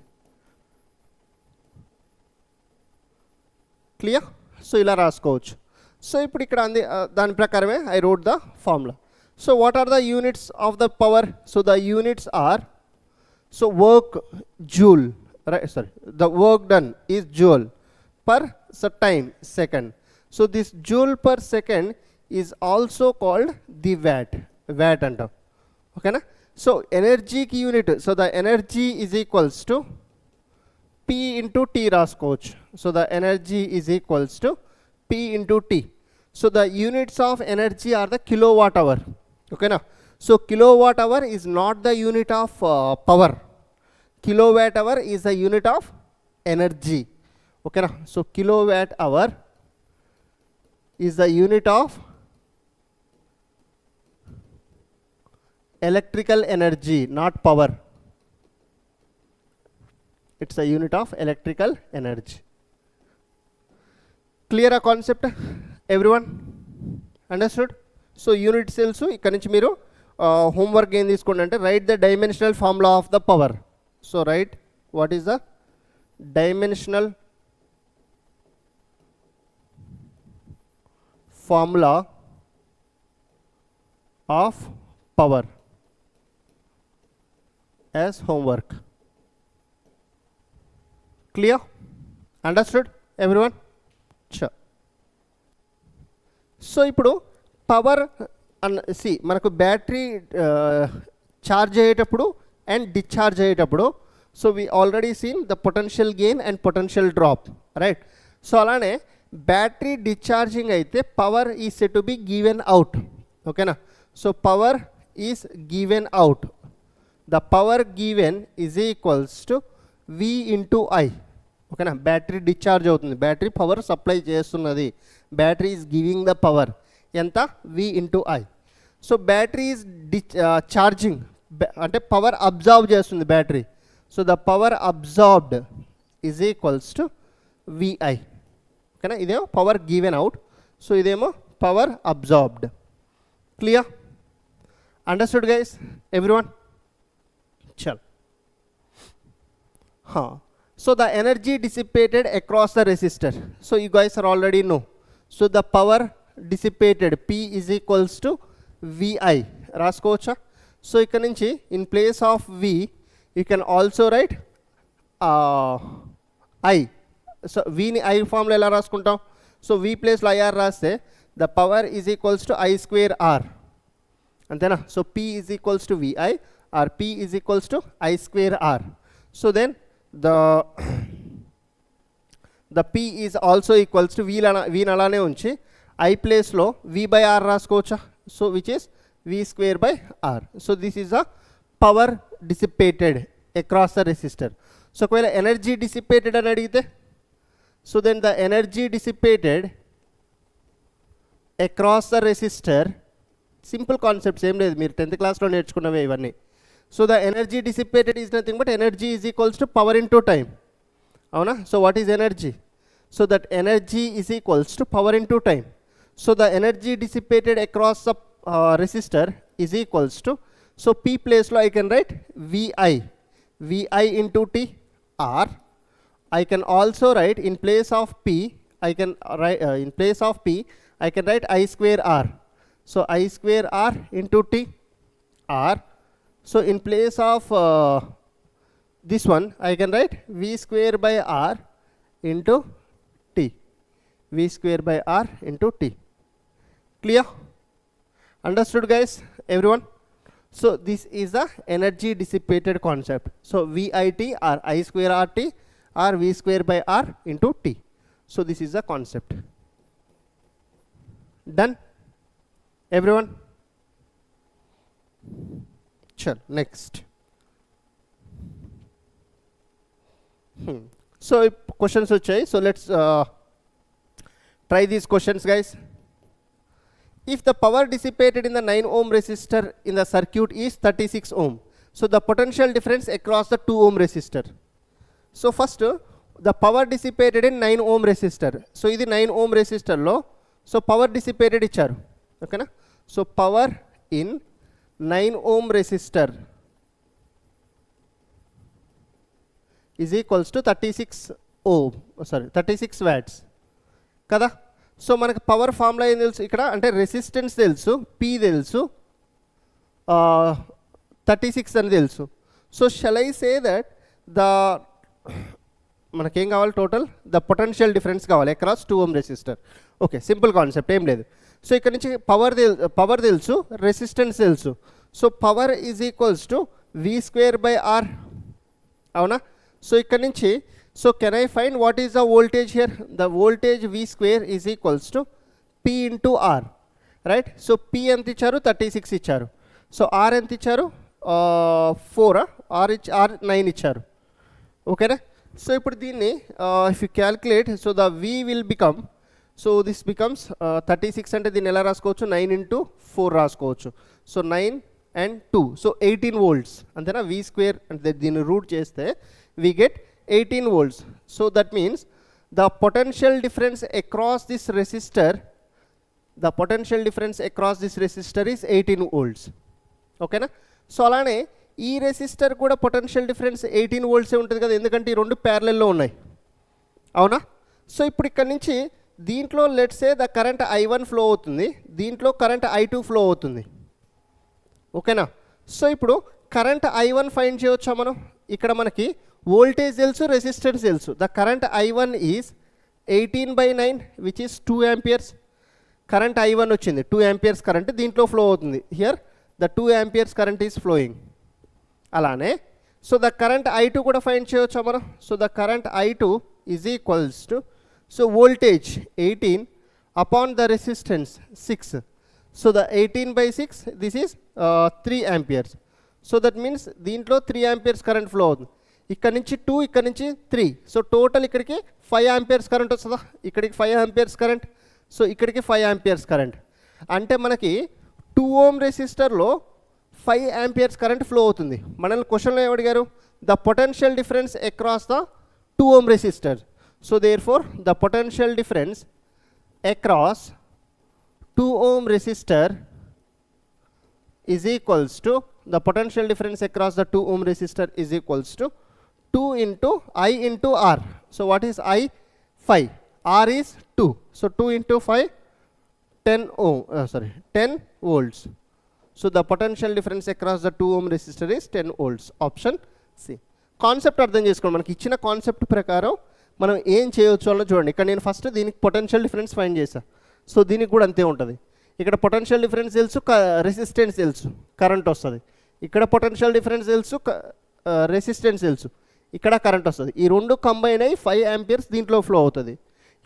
clear. So ఇలా రాసుకోవచ్చు. So ఇప్పుడు ఇక్కడ దాని ప్రకారమే I wrote the formula. So what are the units of the power? So the units are, so work joule, right, sorry, the work done is joule per time second. So this joule per second is also called the watt antam, okay na. So energy ki unit, so the energy is equals to P into T raskoch. So the energy is equals to P into T. So the units of energy are the kilowatt hour, okay na. So kilowatt hour is not the unit of power. Kilowatt hour is the unit of energy, okay na. So kilowatt hour is the unit of electrical energy, not power. It's a unit of electrical energy. Clear a concept, everyone? Understood? So unit cells, ikkadi nunchi meeru homework em teesukondi ante write the dimensional formula of the power. So write what is the dimensional formula of power as homework. Clear? Understood everyone? Sure. So ఇప్పుడు power see మనకు battery charge అయ్యేటప్పుడు and discharge అయ్యేటప్పుడు so we already seen the potential gain and potential drop, right? So అలానే battery discharging అయితే power is said to be given out, ఓకేనా? So power is given out, the power given is equals to V into I, ఓకేనా? Battery discharge అవుతుంది, battery power supply చేస్తున్నది, battery is giving the power ఎంత? V into I. So battery is charging అంటే power absorb చేస్తుంది battery, so the power absorbed is equals to VI, ఓకేనా? ఇదేమో power given out, so ఇదేమో power absorbed. Clear? Understood guys everyone? చల్. So the energy dissipated across the resistor, so you guys are already know, so the power dissipated P is equals to VI రాసుకోవచ్చా? So ఇక్కడ నుంచి in place of V you can also write I. So Vని I ఫామ్లో ఎలా రాసుకుంటాం? So V ప్లేస్లో IR రాస్తే the power is equals to I square R, అంతేనా? So P is equals to VI or P is equals to I square R. So then the P is also equals to V అలానే ఉంచి I ప్లేస్లో V by R రాసుకోవచ్చా? So which is V square by R. So this is the power dissipated across the resistor. So ఒకవేళ energy dissipated అని అడిగితే, so then the energy dissipated across the resistor, simple concepts, ఏం లేదు, మీరు 10th క్లాస్లో నేర్చుకున్నవే ఇవన్నీ. So the energy dissipated is nothing but energy is equals to power into time, avuna? So what is energy? So that energy is equals to power into time. So the energy dissipated across the resistor is equals to, so P place lo I can write VI into T R. I can also write in place of P, I can write in place of P I can write I square R. So I square R into T R. So in place of this one I can write V square by R into T, V square by R into T. Clear? Understood guys everyone? So this is the energy dissipated concept. So VIT or I square RT or V square by R into T. So this is the concept. Done everyone? Sure. Next. So questions వచ్చాయి. So let's try these questions guys. If the power dissipated in the 9 ohm resistor in the circuit is 36 ohm, so the potential difference across the 2 ohm resistor. So first the power dissipated in 9 ohm resistor. So ఇది 9 ohm resistor లో so power dissipated ఇచ్చారు, ఓకేనా? So power in 9 ohm resistor is equals to 36 watts కదా. So మనకు power formula ఏం తెలుసు ఇక్కడ అంటే రెసిస్టెన్స్ తెలుసు, P తెలుసు, 36 అని తెలుసు. So shall I say that the మనకేం కావాలి టోటల్? ద పొటెన్షియల్ డిఫరెన్స్ కావాలి across 2 ohm resistor. Okay, simple concept, ఏం లేదు. సో ఇక్కడ నుంచి పవర్ తెలుసు, రెసిస్టెన్స్ తెలుసు. So power is equals to V square by R, అవునా? సో ఇక్కడ నుంచి so can I find what is the voltage here? The voltage V square is equals to P into R, right? So P ఎంత ఇచ్చారు? 36 ఇచ్చారు. So R ఎంత ఇచ్చారు? 4, R 9 ఇచ్చారు, ఓకేనా? సో ఇప్పుడు దీన్ని if you calculate, so the V will become, so this becomes 36 అంటే దీన్ని ఎలా రాసుకోవచ్చు? 9 into 4 రాసుకోవచ్చు. సో 9 and 2, సో 18 volts అంతేనా? V square అంటే దీన్ని రూట్ చేస్తే we get 18 volts. So that means the potential difference across this resistor, the potential difference across this resistor is 18 volts, ఓకేనా? సో అలానే ఈ రెసిస్టర్ కూడా పొటెన్షియల్ డిఫరెన్స్ 18 volts ఉంటుంది కదా, ఎందుకంటే ఈ రెండు ప్యారలల్లో ఉన్నాయి, అవునా? సో ఇప్పుడు ఇక్కడ నుంచి దీంట్లో let's say the current I1 flow అవుతుంది, దీంట్లో కరెంట్ I2 ఫ్లో అవుతుంది, ఓకేనా. సో ఇప్పుడు కరెంట్ I1 ఫైండ్ చేయవచ్చా మనం. ఇక్కడ మనకి వోల్టేజ్ తెలుసు, రెసిస్టెన్స్ తెలుసు. The current I1 is 18/9 which is 2 amperes. Current I1 వచ్చింది, 2 amperes కరెంట్ దీంట్లో ఫ్లో అవుతుంది. Here the 2 amperes current is flowing. అలానే సో ద కరెంట్ I2 కూడా ఫైండ్ చేయవచ్చా మనం. So the current I2 is equals to so voltage 18 upon the resistance 6. So the 18/6 this is 3 amperes. So that means దీంట్లో 3 amperes current flow అవుతుంది. ఇక్కడ నుంచి 2, ఇక్కడ నుంచి 3. సో టోటల్ ఇక్కడికి 5 amperes కరెంట్ వస్తుందా, ఇక్కడికి 5 amperes కరెంట్, సో ఇక్కడికి 5 amperes కరెంట్. అంటే మనకి 2 ohm రెసిస్టర్లో 5 amperes కరెంట్ ఫ్లో అవుతుంది. మనల్ని క్వశ్చన్లో ఏమడిగారు, the potential difference across the 2 ohm resistor. So therefore the potential difference across 2 ohm resistor is equals to the potential difference across the 2 ohm resistor is equals to 2 into I into R. So what is I? 5. R is 2. So 2 into 5, 10 volts. So the potential difference across the 2 ohm resistor is 10 volts. Option C. Concept అర్థం చేసుకోండి. మనకి ఇచ్చిన concept ప్రకారం మనం ఏం చేయవచ్చు అన్న చూడండి. ఇక్కడ నేను ఫస్ట్ దీనికి పొటెన్షియల్ డిఫరెన్స్ ఫైండ్ చేశాను. సో దీనికి కూడా అంతే ఉంటుంది. ఇక్కడ పొటెన్షియల్ డిఫరెన్స్ తెలుసు, రెసిస్టెన్స్ తెలుసు, కరెంట్ వస్తుంది. ఇక్కడ పొటెన్షియల్ డిఫరెన్స్ తెలుసు, రెసిస్టెన్స్ తెలుసు, ఇక్కడ కరెంట్ వస్తుంది. ఈ రెండు కంబైన్ అయ్యి 5 amperes దీంట్లో ఫ్లో అవుతుంది.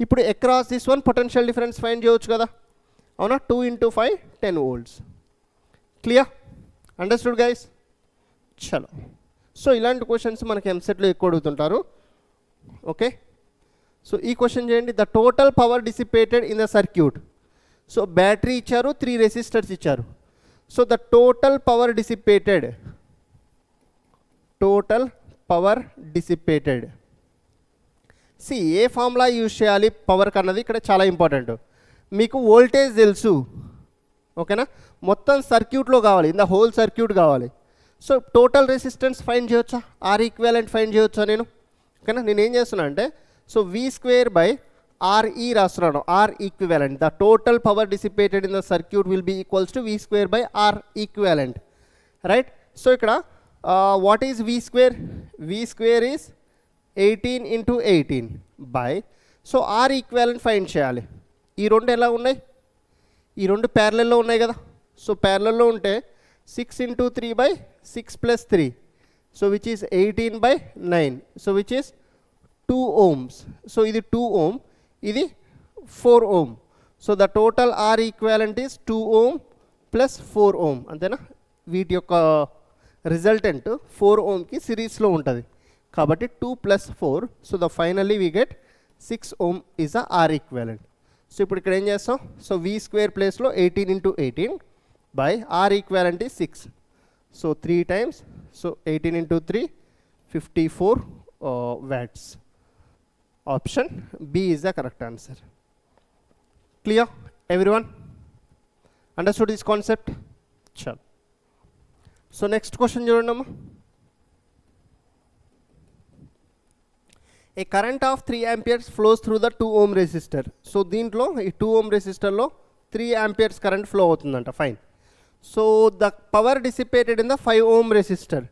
ఇప్పుడు across this one potential difference find చేయవచ్చు కదా, అవునా. 2 into 5, 10 volts. Clear, understood guys. చలో, సో ఇలాంటి క్వశ్చన్స్ మనకి ఎంసెట్లో ఎక్కువ అడుగుతుంటారు. ఓకే, సో ఈ క్వశ్చన్ చేయండి. The total power dissipated in the circuit. So battery ఇచ్చారు, 3 రెసిస్టర్స్ ఇచ్చారు. So the total power dissipated, total power dissipated. See ఏ ఫార్ములా యూజ్ చేయాలి పవర్ కన్నది ఇక్కడ చాలా ఇంపార్టెంట్. మీకు వోల్టేజ్ తెలుసు, ఓకేనా. మొత్తం సర్క్యూట్లో కావాలి, ఇన్ ద హోల్ సర్క్యూట్ కావాలి. సో టోటల్ రెసిస్టెన్స్ ఫైండ్ చేయవచ్చా, ఆర్ ఈక్వాలెంట్ ఫైండ్ చేయవచ్చా నేను, ఓకేనా. నేను ఏం చేస్తున్నా అంటే సో V²/RE రాస్తున్నాను, R equivalent. The total power dissipated in the circuit will be equals to V²/R equivalent, right. So ఇక్కడ what is V²? V² is 18 into 18 by, so R equivalent find చేయాలి. ఈ రెండు ఎలా ఉన్నాయి, ఈ రెండు ప్యారలల్లో ఉన్నాయి కదా. సో ప్యారలల్లో ఉంటే 6 into 3/6 + 3, so which is 18/9, so which is 2 ohms. So ఇది 2 ohm, ఇది 4 ohm. So the total R equivalent is 2 ohm + 4 ohm, అంతేనా. వీటి యొక్క రిజల్టెంట్ 4 ohmకి సిరీస్లో ఉంటుంది కాబట్టి 2 + 4. So the finally we get 6 ohm is the R equivalent. So ఇప్పుడు ఇక్కడ ఏం చేస్తాం, సో V² ప్లేస్లో 18 into 18 by R equivalent is 6. So 3 times, so 18 into 3, 54 watts. Option B is the correct answer. Clear, everyone? Understood this concept? Chal. So next question చూడండి. A current of 3 amperes flows through the 2 ohm resistor. So దీంట్లో ఈ 2 ohm రెసిస్టర్లో 3 amperes current flow అవుతుందంట, fine. So the power dissipated in the 5 ohm resistor.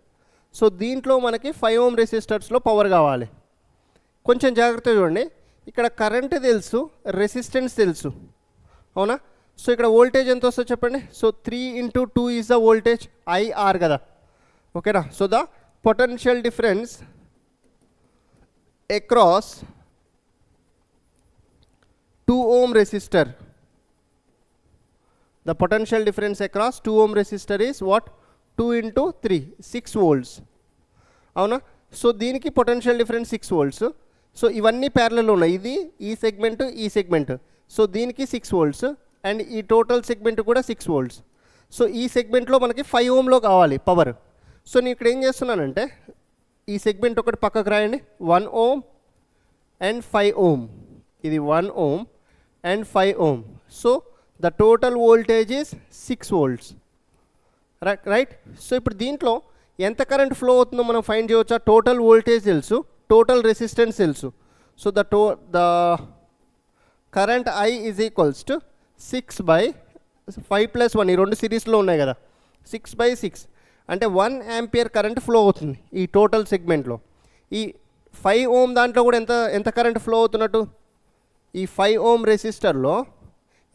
So దీంట్లో మనకి 5 ohm రెసిస్టర్స్లో power కావాలి. కొంచెం జాగ్రత్తగా చూడండి, ఇక్కడ కరెంట్ తెలుసు, రెసిస్టెన్స్ తెలుసు, అవునా. సో ఇక్కడ వోల్టేజ్ ఎంత వస్తుందో చెప్పండి. So 3 into 2 is the voltage, IR కదా, ఓకేనా. So the potential difference across 2 ohm resistor, the potential difference across 2 ohm resistor is what? 2 into 3, 6 volts, అవునా. సో దీనికి పొటెన్షియల్ డిఫరెన్స్ 6 volts. సో ఇవన్నీ ప్యారలల్ ఉన్నాయి, ఇది ఈ సెగ్మెంట్, ఈ సెగ్మెంట్. సో దీనికి 6 volts అండ్ ఈ టోటల్ సెగ్మెంట్ కూడా 6 volts. సో ఈ సెగ్మెంట్లో మనకి 5 ohmలో కావాలి పవర్. సో నేను ఇక్కడ ఏం చేస్తున్నానంటే ఈ సెగ్మెంట్ ఒకటి పక్కకు రాయండి, 1 ohm అండ్ 5 ohm, ఇది 1 ohm and 5 ohm. So the total voltage is 6 volts, right. So ఇప్పుడు దీంట్లో ఎంత కరెంట్ ఫ్లో అవుతుందో మనం ఫైండ్ చేయవచ్చా. టోటల్ వోల్టేజ్ తెలుసు, టోటల్ రెసిస్టెన్స్ తెలుసు. So the current I is equals to 6/5 + 1, ఈ రెండు సిరీస్లో ఉన్నాయి కదా. 6/6 అంటే 1 ఆంపియర్ కరెంట్ ఫ్లో అవుతుంది ఈ టోటల్ సెగ్మెంట్లో. ఈ 5 ఓం దాంట్లో కూడా ఎంత కరెంట్ ఫ్లో అవుతున్నట్టు, ఈ 5 ఓం రెసిస్టర్లో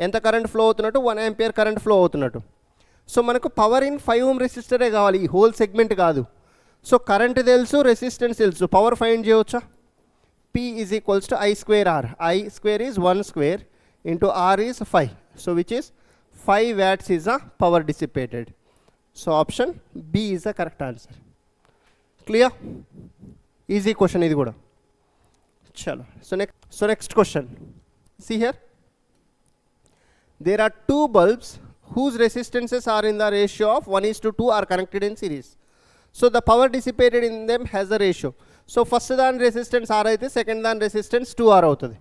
ఎంత కరెంట్ ఫ్లో అవుతున్నట్టు, 1 ఆంపియర్ కరెంట్ ఫ్లో అవుతున్నట్టు. సో మనకు పవర్ ఇన్ 5 ఓం రెసిస్టరే కావాలి, ఈ హోల్ సెగ్మెంట్ కాదు. సో కరెంట్ తెలుసు, రెసిస్టెన్స్ తెలుసు, పవర్ ఫైండ్ చేయవచ్చా? P is equals to I square R. I square is 1 square into R is 5. So which is 5 watts is the power dissipated. So option B is the correct answer. Clear? Easy question idi kuda. Chalo. So next question. See here. There are two bulbs whose resistances are in the ratio of 1:2 are connected in series. So the power dissipated in them has a ratio. So first దాని resistance R అయితే second దాని resistance 2R అవుతుంది.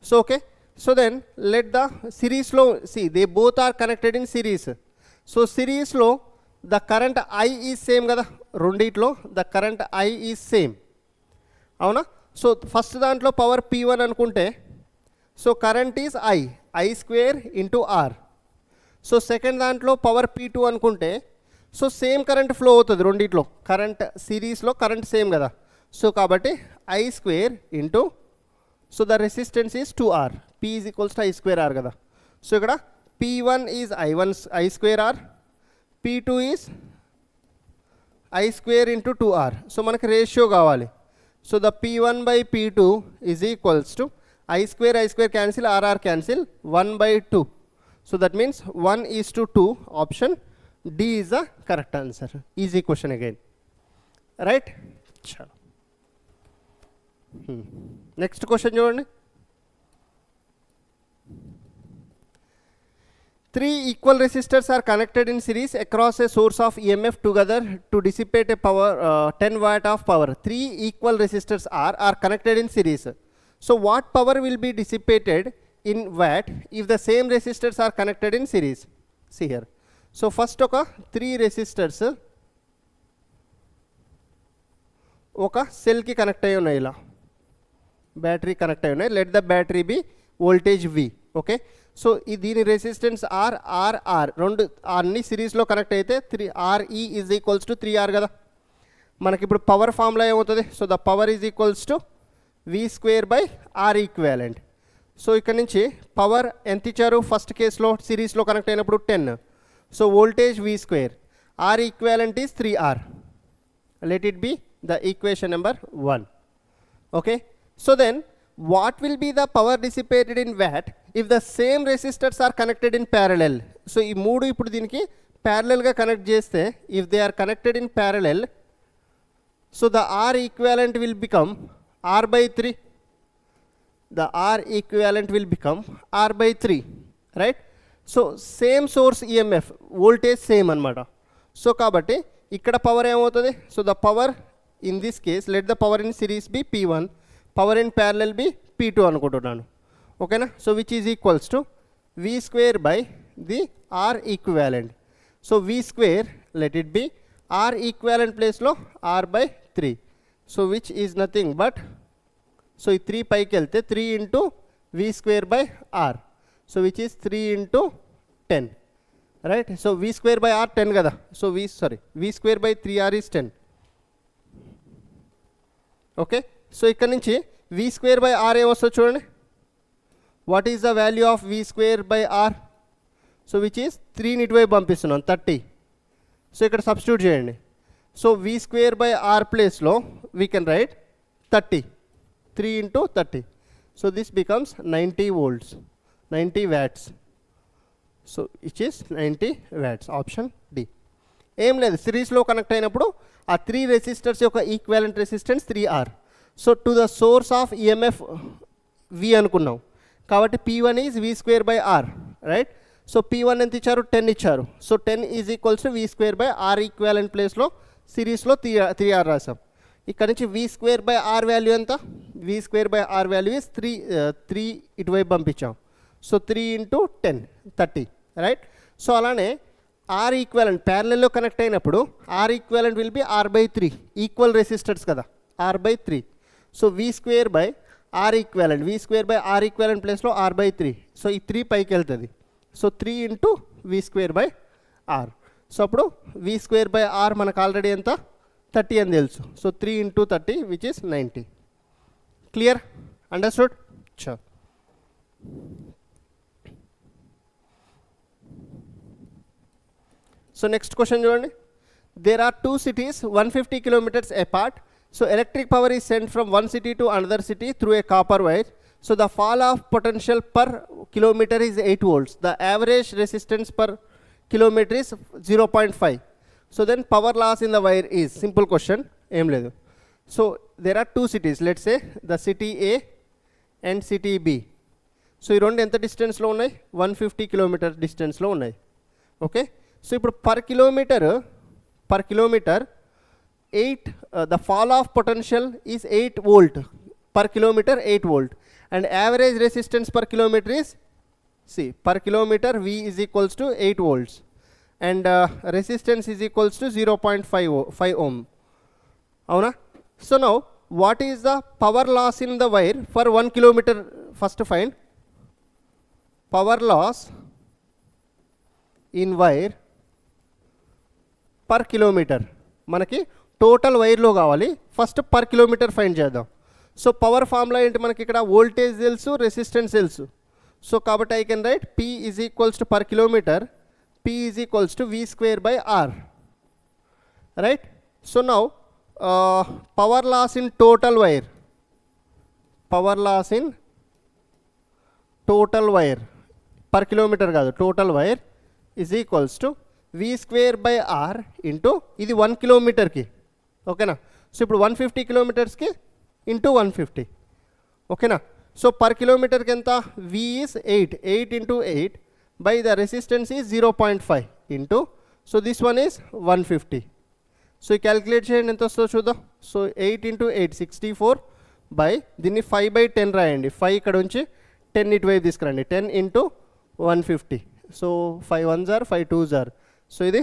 So okay. So then let the series లో see they both are connected in series. So series లో the current I is same కదా, రెండిట్లో the current I is same అవునా. So first దాంట్లో power P1 అనుకుంటే so current is I square into R. So second దాంట్లో power P2 అనుకుంటే so same current flow అవుతుంది రెండిట్లో, కరెంట్ సిరీస్లో కరెంట్ సేమ్ కదా. సో కాబట్టి I square into so the resistance is 2R, P is equals to I square R కదా. So ఇక్కడ P1 is I square R, P2 is I square into 2R. So మనకి ratio కావాలి. So the P1 by P2 is equals to I square cancel, RR cancel, 1/2. So that means 1:2. Option D is the correct answer. Easy question again. Right? Chalo. Next question చూడండి. 3 equal resistors are connected in series across a source of EMF together to dissipate a power 10 watt of power. 3 equal resistors are connected in series. So what power will be dissipated in watt if the same resistors are connected in series? See here. So first ఒక 3 resistors ఒక సెల్కి connect అయ్యి ఉన్నాయి, ఇలా battery connect అయ్యి ఉన్నాయి. Let the battery be voltage V. Okay. So దీని resistance R, రెండు అన్ని సిరీస్లో కనెక్ట్ అయితే RE is equals to 3R కదా. మనకి ఇప్పుడు పవర్ ఫార్ములా ఏమవుతుంది? So the power is equals to V square by R equivalent. So ఇక్కడ నుంచి పవర్ ఎంత ఇచ్చారు ఫస్ట్ కేసులో సిరీస్లో కనెక్ట్ అయినప్పుడు 10. So voltage V square, R equivalent is 3R. Let it be the equation number 1. Okay. So then what will be the power dissipated in watt if the same resistors are connected in parallel? So ఈ మూడు ఇప్పుడు దీనికి ప్యారలల్గా connect చేస్తే if they are connected in parallel, so the R equivalent will become R/3. The R equivalent will become R/3, right? So same source EMF, voltage same అనమాట. So కాబట్టి ఇక్కడ power ఏమవుతుంది? So the power in this case let the power in series be P1, power in parallel be P2 అనుకుంటున్నాను. ఓకేనా. So which is equals to V square by the R equivalent. So V square let it be R equivalent ప్లేస్లో R/3. So which is nothing but, so ఈ 3 పైకి వెళ్తే 3 into V square by R. So which is 3 into 10, right? So V square by R 10 kada. So V square by 3R is 10. Okay. So ikkada nunchi V square by R em vastado chudandi. What is the value of V square by R? So which is 3 ni itu vaipu pampistunnanu 30. So ikkada substitute cheyandi. So V square by R place lo we can write 30. 3 into 30. So this becomes 90 volts. 90 watts. So which is 90 watts. Option D. ఏం లేదు, సిరీస్లో connect అయినప్పుడు ఆ 3 resistors యొక్క equivalent resistance 3R. So to the source of EMF V అనుకున్నాం కాబట్టి P1 is V square by R, right. So P1 ఎంత ఇచ్చారు? 10 ఇచ్చారు. So 10 is equals to V square by R equivalent ప్లేస్లో సిరీస్లో 3R రాసాం. ఇక్కడ నుంచి V square by R value ఎంత? V square by R value is 3 ఇటువైపు పంపించాం. So 3 into 10, 30, right. సో అలానే R ఈక్వాలెంట్ ప్యారలల్లో కనెక్ట్ అయినప్పుడు R equivalent will be R/3, equal resistors కదా, R/3. So V square by R equivalent, V square by R equivalent ప్లేస్లో R/3. So ఈ 3 పైకి వెళ్తుంది. So 3 into V square by R. So అప్పుడు v square by r మనకు already ఎంత 30 అని తెలుసు. సో 3 into 30 which is 90. Clear? Understood? Sure. So next question చూడండి. There are 2 cities 150 kilometers apart. So electric power is sent from one city to another city through a copper wire. So the fall of potential per kilometer is 8 volts. The average resistance per kilometer is 0.5. So then power loss in the wire is, simple question, em ledu. So there are 2 cities, let's say the city A and city B. So ఈ రెండు ఎంత డిస్టెన్స్లో ఉన్నాయి? 150 kilometer డిస్టెన్స్లో ఉన్నాయి. Okay, so ఇప్పుడు per kilometre 8 the fall of potential is 8 volt per kilometer, 8 volt, and average resistance per kilometer is, see, per kilometer V is equals to 8 volts and resistance is equals to 0.5 ohm. Avuna? So now what is the power loss in the wire for 1 kilometer? First find power loss in wire per kilometer. మనకి total వైర్లో కావాలి. First per kilometre find చేద్దాం. So power formula ఏంటి మనకి? ఇక్కడ voltage తెలుసు, resistance తెలుసు. So కాబట్టి I can write P is equals to per kilometre, P is equals to V square by R, right? So now power loss in total wire, power loss in total wire per kilometre కాదు, total wire is equals to V square by R into ఇది 1 కిలోమీటర్కి. ఓకేనా? So ఇప్పుడు 150 కిలోమీటర్స్కి into 150. ఓకేనా? So per కిలోమీటర్కి ఎంత? V is 8 into 8 by the resistance is 0.5 into, so this one is 150. So ఈ calculate చేయండి ఎంత వస్తుందో చూద్దాం. సో 8 ఇంటూ 8 64 బై దీన్ని 5/10 రాయండి. 5 ఇక్కడ ఉంచి 10 ఇటువైపు తీసుకురండి. 10 into 150. So 5 1s are 5 2s are. So ఇది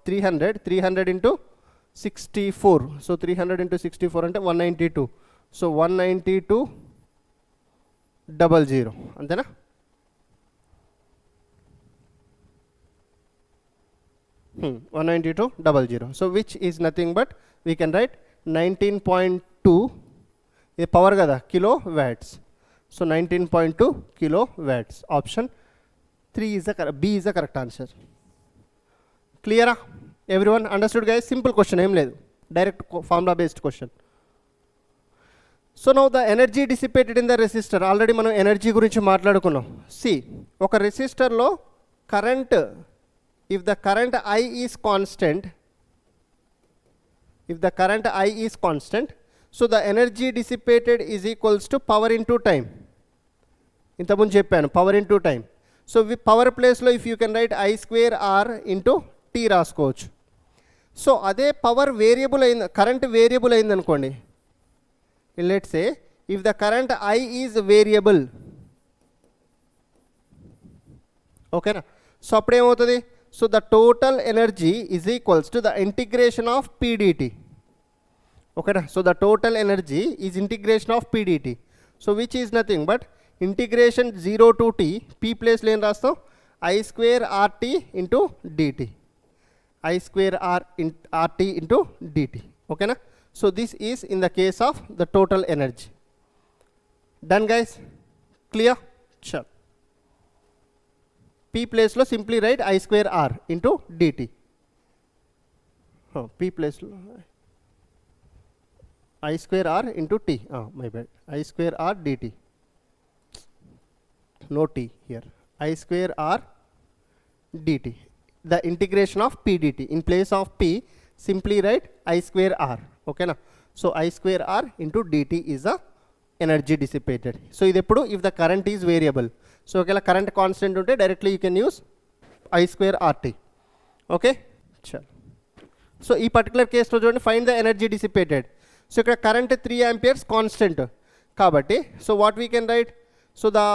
300 ఇంటూ 64. సో 300 ఇంటూ 64 అంటే 192. సో 19200, అంతేనా? Hmm, 19200. So which is nothing but we can write 19.2, ఇది పవర్ కదా, kilowatts. So 19.2 kilowatts. Option 3 is the B is the correct answer. క్లియరా? Everyone understood guys? Simple question, ఏం లేదు, direct formula based question. So now the energy dissipated in the resistor. Already మనం energy గురించి మాట్లాడుకున్నాం. See, ఒక రెసిస్టర్లో current, if the current I is constant, so the energy dissipated is equals to power into time. ఇంతకుముందు చెప్పాను, power into time. So power ప్లేస్లో if you can write I square R into T రాసుకోవచ్చు. So అదే power variable అయింది, current variable అయింది అనుకోండి. Let's say if the current I is variable, ఓకేనా? So అప్పుడేమవుతుంది? So the total energy is equals to the integration of PdT. ఓకేనా? So the total energy is integration of PdT. So which is nothing but integration 0 to T, P ప్లేస్లో ఏం రాస్తాం? I square RT into DT, I square RT into DT. ఓకేనా? So this is in the case of the total energy. Done guys? Clear? Sure. P ప్లేస్లో simply right I square R into DT. P ప్లేస్లో I square R into T, my bad, I square R DT. No T here, I square R dt, the integration of PdT. In place of P, simply write I square R. Okay na? So I square R into dt is the energy dissipated. So ఇది ఎప్పుడు if the current is variable. So ఒకవేళ current constant ఉంటే directly you can use I square RT. Okay? Sure. So ఈ particular case లో చూడండి, find the energy dissipated. So ఇక్కడ current 3 amperes constant కాబట్టి, so what we can write? So the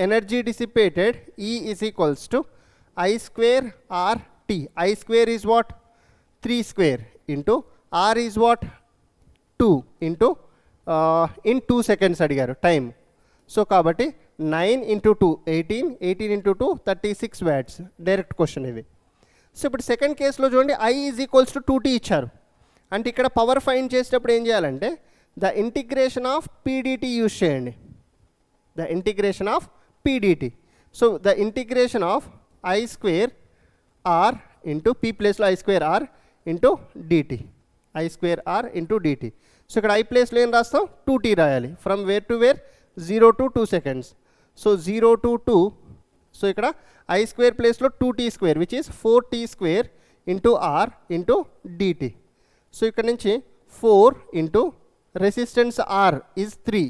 energy dissipated E is equals to I square RT. I square is what? 3 square into R is what? 2 into in 2 seconds అడిగారు time. So కాబట్టి 9 into 2 18, 18 into 2 36 watts. Direct question ఇది. So ఇప్పుడు second కేసులో చూడండి I is equals to 2t ఇచ్చారు. అంటే ఇక్కడ power find చేసేటప్పుడు ఏం చేయాలంటే the integration of PDT use చేయండి. The integration of PDT. So the integration of I square R into P ప్లేస్లో I square R into DT. I square R into DT. So ఇక్కడ I ప్లేస్లో ఏం రాస్తాం 2t రాయాలి. From where to where 0 to 2 seconds. So 0 to 2. So ఇక్కడ I square ప్లేస్లో 2t square which is 4t square into R into DT. So ఇక్కడ నుంచి 4 into resistance R is 3.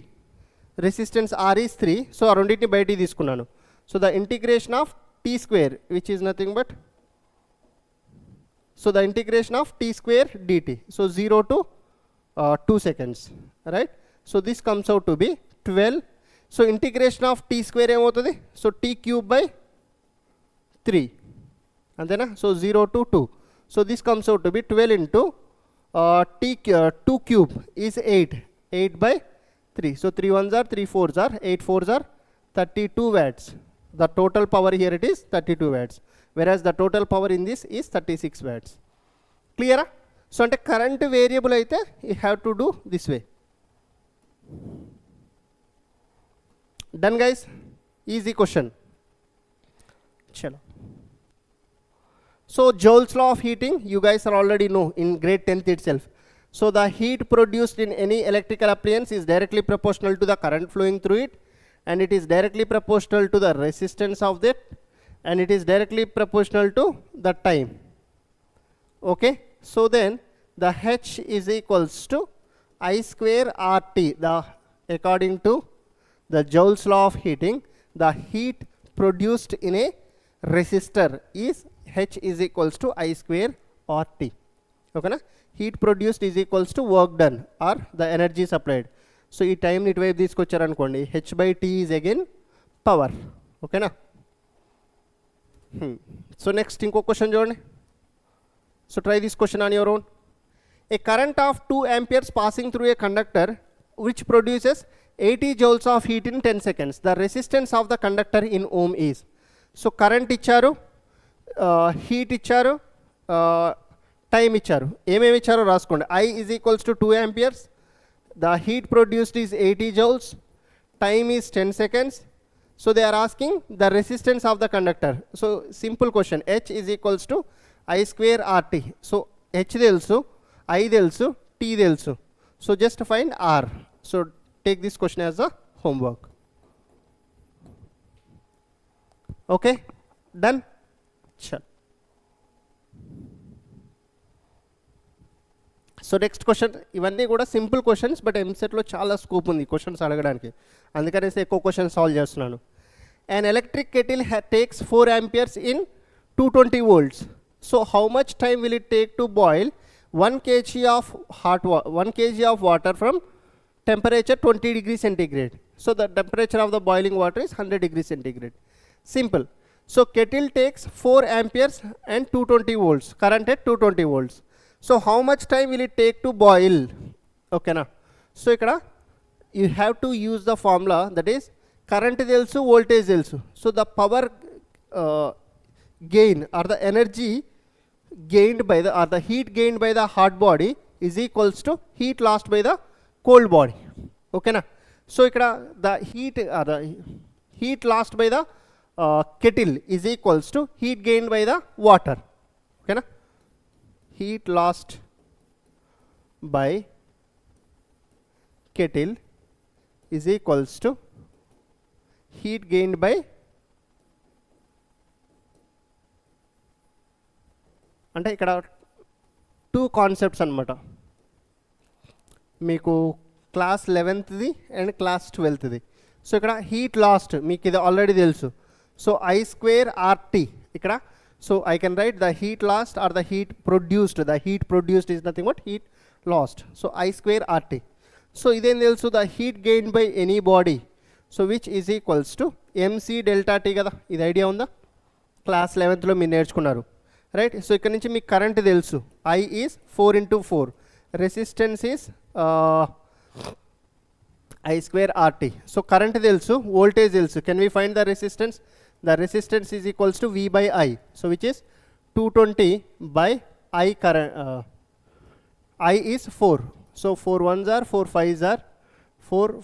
Resistance R is 3. So ఆ రెండింటిని బయటికి తీసుకున్నాను. So the integration of t square which is nothing but so the integration of t square dt. So 0 to 2 seconds, right? So this comes out to be 12. So integration of t square ఏమవుతుంది? So t cube by 3 అంతేనా? So 0 to 2. So this comes out to be 12 into 2 cube is 8 by 3. So 3 1s are 3 4s are 8 4s are 32 watts. The total power here it is 32 watts, whereas the total power in this is 36 watts. Clear? So అంటే current variable అయితే you have to do this way. Done guys, easy question. చలో. So Joule's law of heating you guys are already know in grade 10th itself. So the heat produced in any electrical appliance is directly proportional to the current flowing through it, and it is directly proportional to the resistance of that, and it is directly proportional to the time. Okay, so then the H is equals to I square RT. The according to the Joule's law of heating, the heat produced in a resistor is H is equals to I square RT. Okay na? Heat produced is equals to work done or the energy supplied. So ఈ time ఇటువైపు తీసుకొచ్చారనుకోండి H by T is again power. ఓకేనా? So next ఇంకో question చూడండి. So try this question on your own. A current of 2 amperes passing through a conductor which produces 80 joules of heat in 10 seconds. The resistance of the conductor in ohm is. So current ఇచ్చారు, heat ఇచ్చారు, time ఇచ్చారు. ఏమేమి ఇచ్చారో రాసుకోండి. I is equals to 2 amperes. The heat produced is 80 joules. Time is 10 seconds. So they are asking the resistance of the conductor. So simple question. H is equals to I square RT. So H తెలుసు, I తెలుసు, T తెలుసు. So just find R. So take this question as a homework. Okay, done. Sure. So next question. ఇవన్నీ కూడా simple questions, but ఎంసెట్లో చాలా scope ఉంది questions అడగడానికి, అందుకనేసి ఎక్కువ క్వశ్చన్స్ సాల్వ్ చేస్తున్నాను. An electric kettle takes 4 amperes in 220 volts. So how much time will it take to boil 1 kg of water from temperature 20 degrees centigrade? So the temperature of the boiling water is 100 degrees centigrade. Simple. So kettle takes 4 amperes and 220 volts, current at 220 volts. So how much time will it take to boil? Okay na? So ikkada you have to use the formula, that is current తెలుసు, voltage తెలుసు. So the power gain or the energy gained by the or the heat gained by the hot body is equals to heat lost by the cold body. Okay na? So ikkada the heat lost by the kettle is equals to heat gained by the water. Okay na? Heat lost by kettle is equals to heat gained by, అంటే ఇక్కడ 2 concepts అనమాట. మీకు class 11th and class 12th. So ఇక్కడ heat last మీకు ఇది already తెలుసు. So I square RT ఇక్కడ. So I can write the heat lost or the heat produced. The heat produced is nothing but heat lost. So I square RT. So idem telsu the heat gained by any body. So which is equals to MC delta T kada. Idi idea unda? Class 11th lo meer nerchukunnaru. Right? So ikkada nunchi meeku current telsu. I is 4 into 4. Resistance is I square RT. So current telsu, voltage telsu. Can we find the resistance? The resistance is equals to V by I. So which is 220 by I current, I is 4. So 4 ones are 4 5s are 4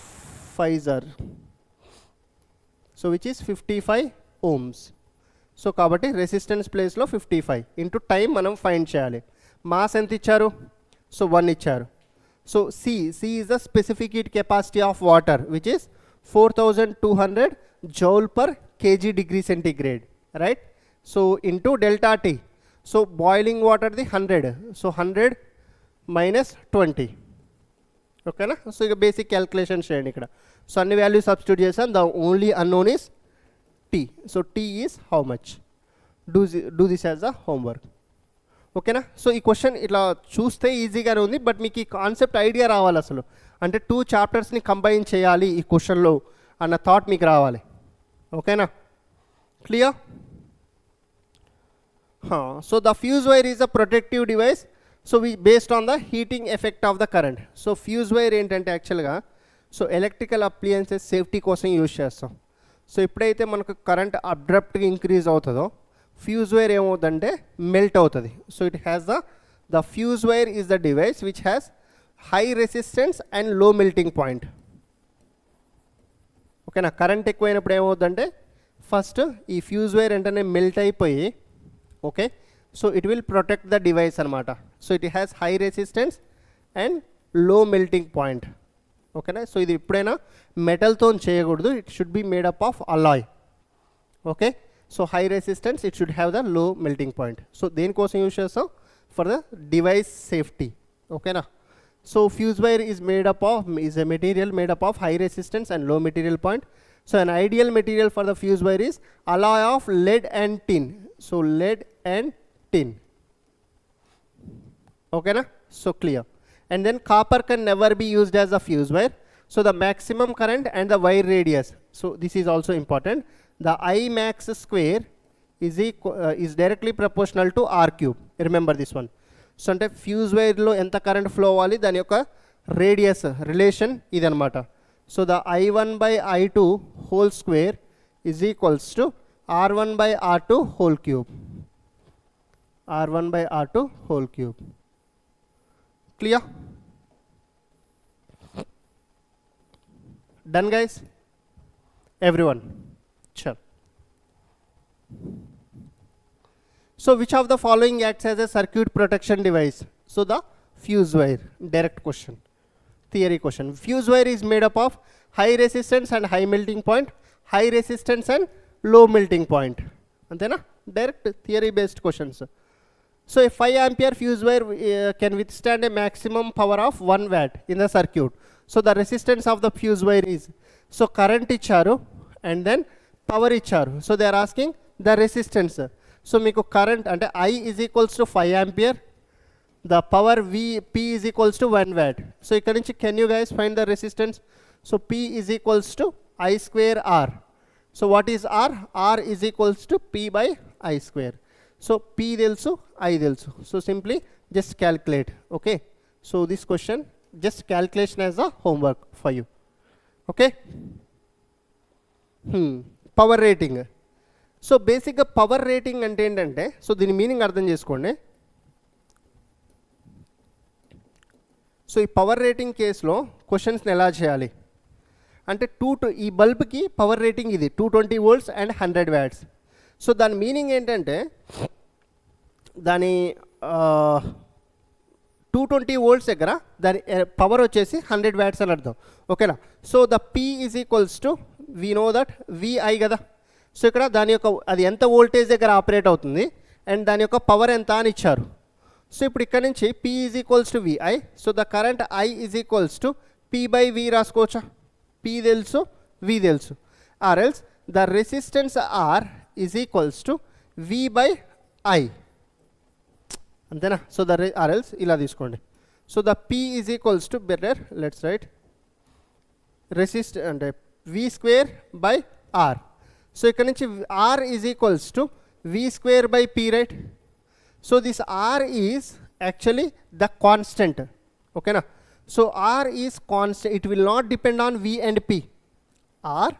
5s are. So which is 55 ohms. So కాబట్టి resistance ప్లేస్లో 55 into time మనం find చేయాలి. Mass ఎంత ఇచ్చారు? So 1 ఇచ్చారు. So C is the specific heat capacity of water which is 4200 joule per kg degree centigrade, right? So into delta T. So boiling water the 100. So 100 minus 20. Okay na? So you basic calculation చేయండి ఇక్కడ. So అన్ని value substitute చేసాం. The only unknown is T. So T is how much? Do this as a homework. ఓకేనా? So ఈ question ఇట్లా చూస్తే ఈజీగానే ఉంది, బట్ మీకు ఈ కాన్సెప్ట్ ఐడియా రావాలి అసలు. అంటే 2 చాప్టర్స్ని కంబైన్ చేయాలి ఈ క్వశ్చన్లో అన్న థాట్ మీకు రావాలి. ఓకేనా? Clear? So the fuse wire is a protective device. So based on the heating effect of the current. So fuse wire ఏంటంటే యాక్చువల్గా సో ఎలక్ట్రికల్ అప్లయన్సెస్ సేఫ్టీ కోసం యూజ్ చేస్తాం. సో ఎప్పుడైతే మనకు కరెంట్ అబ్రప్ట్గా ఇంక్రీజ్ అవుతుందో ఫ్యూజ్ వైర్ ఏమవుతుందంటే melt అవుతుంది. So it has the fuse wire is the device which has high resistance and low melting point. ఓకేనా? కరెంట్ ఎక్కువైనప్పుడు ఏమవుతుందంటే ఫస్ట్ ఈ ఫ్యూజ్ వైర్ వెంటనే మెల్ట్ అయిపోయి okay so it will protect the device అనమాట. So it has high resistance and low melting point. ఓకేనా? So ఇది ఎప్పుడైనా మెటల్తో చేయకూడదు. It should be made up of alloy. Okay? So high resistance it should have the low melting point. So దేనికోసం use చేస్తాం? For the device safety. ఓకేనా? So fuse wire is a material made up of high resistance and low material point. So an ideal material for the fuse wire is alloy of lead and tin. So lead and tin. Okay na? So clear. And then copper can never be used as a fuse wire. So the maximum current and the wire radius. So this is also important. The I max square is directly proportional to R cube. Remember this one. So అంటే fuse వైర్లో ఎంత current flow అవ్వాలి దాని యొక్క radius relation ఇదనమాట. So the I1/I2 whole square is equals to R1/R2 whole cube. R1/R2 whole cube. Clear? Done guys? Everyone? చల్. So which of the following acts as a circuit protection device? So the fuse wire. Direct question. Theory question. Fuse wire is made up of high resistance and high melting point, high resistance and low melting point. Antena? Direct theory based questions. So a 5 ampere fuse wire can withstand a maximum power of 1 watt in the circuit. So the resistance of the fuse wire is, so current icharu and then power icharu. So they are asking the resistance. So మీకు current అంటే I is equals to 5 ampere, the power P is equals to 1 watt. So ఇక్కడ నుంచి can you guys find the resistance? So P is equals to I square R. So what is R? R is equals to P by I square. So P తెలుసు, I తెలుసు. So simply just calculate. Okay? So this question just calculation as a homework for you. Okay? Power rating. So బేసిక్గా power rating అంటే ఏంటంటే so దీని meaning అర్థం చేసుకోండి. So ఈ power rating కేసులో క్వశ్చన్స్ని ఎలా చేయాలి అంటే ఈ బల్బ్కి పవర్ రేటింగ్ ఇది 220 volts అండ్ 100 watts. సో దాని మీనింగ్ ఏంటంటే దాని 220 volts దగ్గర దాని పవర్ వచ్చేసి 100 watts అని అర్థం. ఓకేనా? So the P is equals to we know that VI కదా. సో ఇక్కడ దాని యొక్క అది ఎంత వోల్టేజ్ దగ్గర ఆపరేట్ అవుతుంది అండ్ దాని యొక్క పవర్ ఎంత అని ఇచ్చారు. సో ఇప్పుడు ఇక్కడ నుంచి P is equals to VI. So the current I is equals to P/V రాసుకోవచ్చా? P తెలుసు, V తెలుసు. Or else the resistance R is equals to V/I. అంతేనా? సో ఆర్ ఎల్స్ ఇలా తీసుకోండి. So the P is equals to better let's write అంటే V square by R. So ఇక్కడ నుంచి R is equals to V square by P, right? So this R is actually the constant. ఓకేనా? So R is constant. It will not depend on V and P. R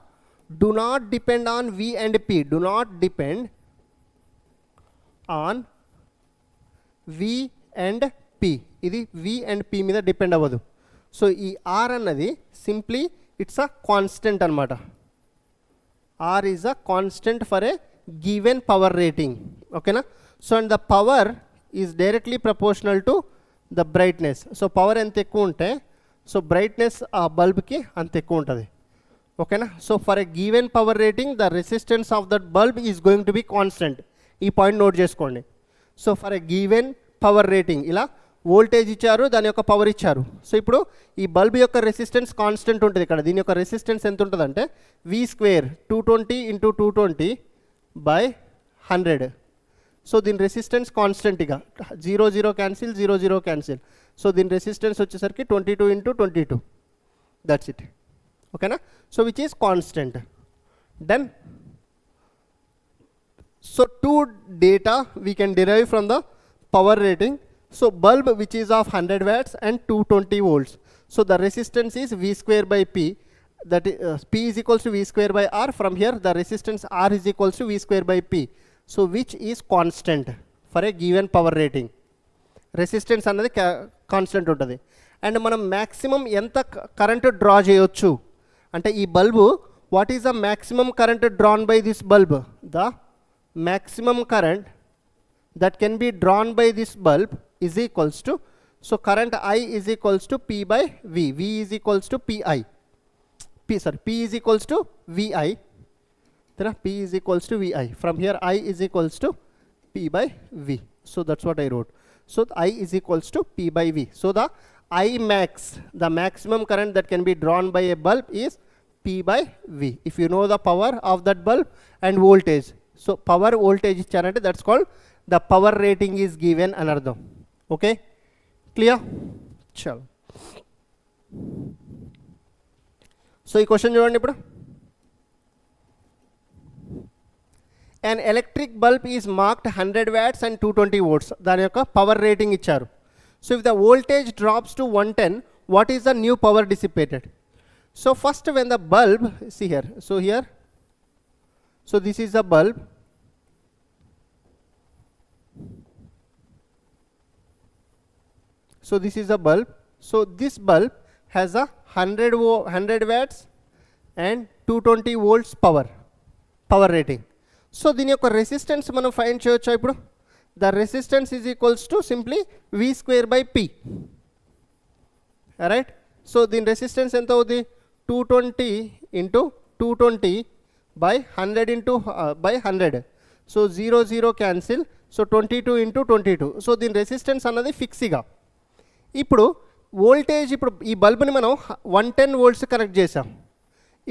do not depend on V and P. Do not depend on V and P, ఇది V and P మీద depend అవ్వదు. So ఈ R అన్నది simply it's a constant అనమాట. R is a constant for a given power rating. ఓకేనా. So and the power is directly proportional to the brightness. So power ఎంత ఎక్కువ ఉంటే so brightness ఆ బల్బ్కి అంత ఎక్కువ ఉంటుంది. ఓకేనా. So for a given power rating the resistance of that bulb is going to be constant. ఈ పాయింట్ నోట్ చేసుకోండి. So for a given power rating, ఇలా వోల్టేజ్ ఇచ్చారు, దాని యొక్క పవర్ ఇచ్చారు. సో ఇప్పుడు ఈ బల్బ్ యొక్క రెసిస్టెన్స్ కాన్స్టెంట్ ఉంటుంది. ఇక్కడ దీని యొక్క రెసిస్టెన్స్ ఎంత ఉంటుంది అంటే V square 220 into 220 by 100. So దీని రెసిస్టెన్స్ కాన్స్టెంట్, ఇక 0 0 క్యాన్సిల్, 0 0 క్యాన్సిల్. సో దీని రెసిస్టెన్స్ వచ్చేసరికి 22 ఇంటూ 22, దట్స్ ఇట్. ఓకేనా. So which is constant. Then so two data we can derive from the power rating. So bulb which is of 100 watts and 220 volts. So the resistance is V square by P, that is, P is equals to V square by R. From here the resistance R is equals to V square by P. So which is constant for a given power rating. Resistance అన్నది constant ఉంటుంది. And మనం maximum ఎంత current draw చేయొచ్చు అంటే ఈ bulb, what is the maximum current drawn by this bulb? The maximum current that can be drawn by this bulb is equals to, so current I is equals to P by V. V is equals to PI. P is equals to VI. P is equals to VI. From here I is equals to P by V. So that's what I wrote. So I is equals to P by V. So the I max, the maximum current that can be drawn by a bulb is P by V. If you know the power of that bulb and voltage. So power voltage ఇచ్చారంటే that's called the power rating is given అని అర్థం. Okay, clear? చలో, so ఈ question చూడండి ఇప్పుడు. an electric bulb is marked 100 watts and 220 volts. దాని యొక్క power rating ఇచ్చారు. So if the voltage drops to 110, what is the new power dissipated? So first when the bulb, see here, so this is the bulb. So this is the bulb. So this bulb has a 100 watts and 220 volts power rating. So దీని యొక్క resistance మనం find చేయొచ్చు ఇప్పుడు. The resistance is equals to simply V square by P, right. So దీని resistance ఎంత అవుతుంది? 220 into 220 by 100 into by 100. So 0 0 cancel. So 22 into 22. So దీని resistance అన్నది ఫిక్స్గా. ఇప్పుడు వోల్టేజ్, ఇప్పుడు ఈ బల్బ్ని మనం 110 volts కనెక్ట్ చేసాం.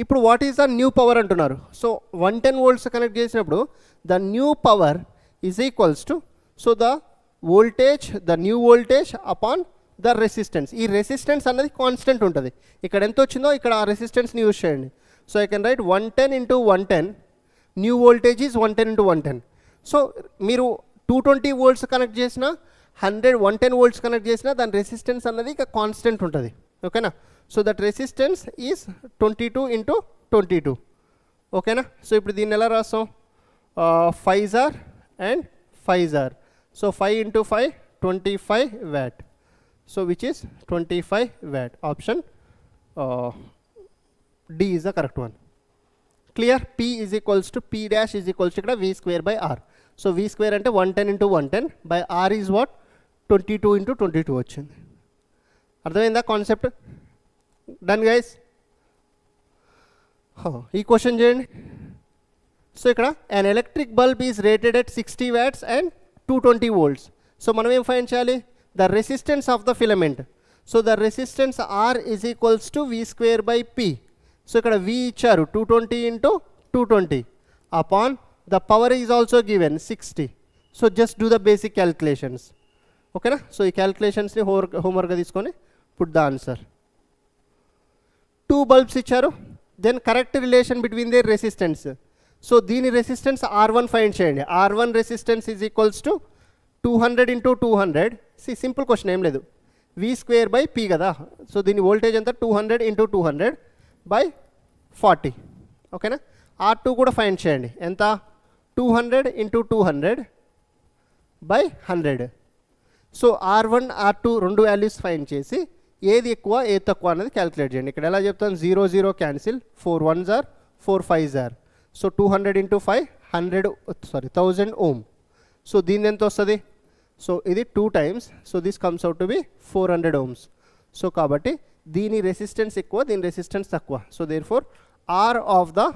ఇప్పుడు what is the new power అంటున్నారు. సో 110 volts కనెక్ట్ చేసినప్పుడు the new power is equals to, so the voltage, the new voltage upon the resistance. ఈ రెసిస్టెన్స్ అన్నది కాన్స్టెంట్ ఉంటుంది. ఇక్కడ ఎంత వచ్చిందో ఇక్కడ ఆ రెసిస్టెన్స్ని యూజ్ చేయండి. So I can write 110 into 110, new voltage is 110 into 110. So మీరు 220 volts కనెక్ట్ చేసిన 110 volts కనెక్ట్ చేసిన దాని రెసిస్టెన్స్ అన్నది ఇక కాన్స్టెంట్ ఉంటుంది. ఓకేనా. So that resistance is 22 into 22. ఓకేనా. సో ఇప్పుడు దీన్ని ఎలా రాస్తాం? 5 R and 5 R. So 5 into 5 25 watt. So which is 25 watt. Option D is the correct one. Clear? P is equals to P dash is equals to V square by R. So V square అంటే 110 into 110 by R is what? 22 into 22 వచ్చింది. అర్థమైందా concept? Done guys. ఈ question చేయండి. So ఇక్కడ an electric bulb is rated at 60 watts and 220 volts. So మనం ఏం find చేయాలి? The resistance of the filament. So the resistance R is equals to V square by P. So ఇక్కడ V ఇచ్చారు 220 into 220 upon the power is also given 60. So just do the basic calculations. ఓకేనా. So ఈ క్యాల్కులేషన్స్ని హోంవర్క్గా తీసుకొని put the answer. 2 bulbs ఇచ్చారు, then correct relation between their resistance. So దీని resistance R1 find చేయండి. R1 resistance is equals to 200 into 200. Simple question, ఏం లేదు. V స్క్వేర్ బై P కదా. సో దీని వోల్టేజ్ ఎంత? 200 into 200 by 40. ఓకేనా. R2 కూడా ఫైండ్ చేయండి. ఎంత? 200 into 200 by 100. So R1 R2 రెండు వాల్యూస్ ఫైండ్ చేసి ఏది ఎక్కువ ఏది తక్కువ అనేది క్యాలిక్యులేట్ చేయండి. ఇక్కడ ఎలా చెప్తాను, 0 0 cancel, 4 1s are 4 5s are. So 200 into 5 1000 ohm. So దీని ఎంత వస్తుంది, సో ఇది 2 times, so this comes out to be 400 ohms. So కాబట్టి దీని రెసిస్టెన్స్ ఎక్కువ, దీని రెసిస్టెన్స్ తక్కువ. So therefore R of the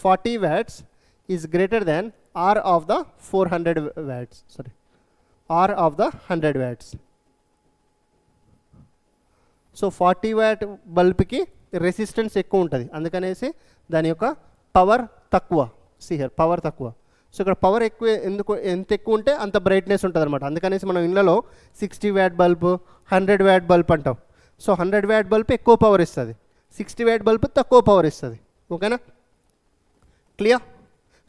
40 watts is greater than R of the 400 watts, sorry, R of the 100 watts. So 40 watt బల్బ్కి resistance ఎక్కువ ఉంటుంది, అందుకనేసి దాని యొక్క పవర్ తక్కువ. సిహర్ పవర్ తక్కువ. సో ఇక్కడ పవర్ ఎక్కువ ఎంత ఎక్కువ ఉంటే అంత బ్రైట్నెస్ ఉంటుంది అనమాట. అందుకనేసి మనం ఇళ్ళలో 60 watt బల్బ్ 100 watt బల్బ్ అంటాం. సో 100 watt బల్బ్ ఎక్కువ పవర్ ఇస్తుంది, 60 watt బల్బ్ తక్కువ పవర్ ఇస్తుంది. ఓకేనా, క్లియర్?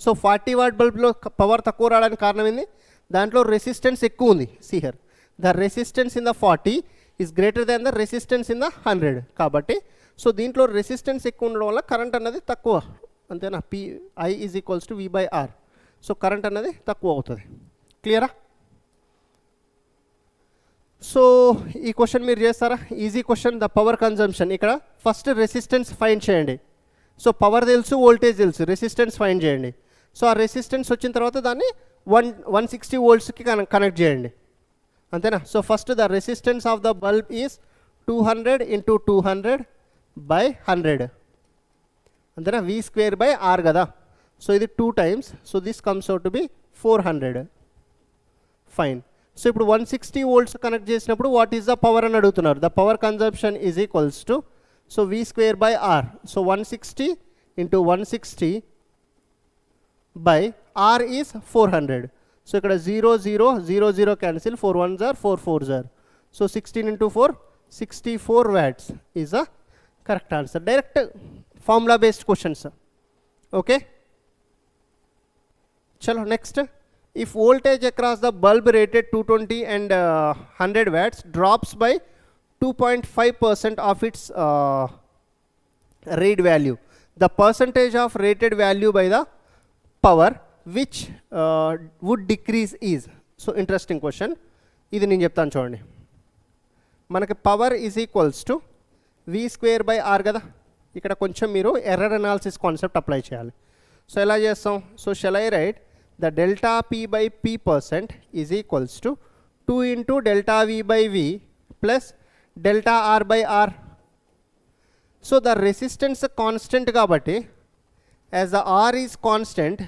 సో 40 watt బల్బ్లో పవర్ తక్కువ రావడానికి కారణం ఏంది, దాంట్లో రెసిస్టెన్స్ ఎక్కువ ఉంది. See here the resistance in the 40 is greater than the resistance in the 100. కాబట్టి సో దీంట్లో రెసిస్టెన్స్ ఎక్కువ ఉండడం వల్ల కరెంట్ అన్నది తక్కువ, అంతేనా? I is equals to V/R. So current అన్నది తక్కువ అవుతుంది. క్లియరా? సో ఈ క్వశ్చన్ మీరు చేస్తారా? Easy question. The power consumption. ఇక్కడ ఫస్ట్ రెసిస్టెన్స్ ఫైండ్ చేయండి. సో పవర్ తెలుసు, వోల్టేజ్ తెలుసు, రెసిస్టెన్స్ ఫైండ్ చేయండి. సో ఆ రెసిస్టెన్స్ వచ్చిన తర్వాత దాన్ని 160 voltsకి కనెక్ట్ చేయండి, అంతేనా? So first the resistance of the bulb is 200 into 200 by 100, అంతేనా? V²/R కదా. సో ఇది 2 times, so this comes out to be 400. Fine. So ఇప్పుడు 160 volts కనెక్ట్ చేసినప్పుడు వాట్ ఈస్ ద పవర్ అని అడుగుతున్నారు. The power consumption is equals to, so V²/R. So 160 into 160 by R is 400. So ఇక్కడ 0 0 0 0 cancel, 4 1s are 4 4s are. So 16 into 4 64 watts is the correct answer. Direct formula based questions. Okay, చలో next. If voltage across the bulb rated 220 and 100 watts drops by 2.5% of its read value, the percentage of rated value by the power which would decrease is. So interesting question ఇది, నేను చెప్తాను చూడండి. మనకి power is equals to V²/R కదా. ఇక్కడ కొంచెం మీరు error analysis concept apply చేయాలి. సో ఎలా చేస్తాం? So shall I write the delta P/P% is equals to 2 into delta V/V plus delta R/R. So the resistance constant కాబట్టి as the R is constant,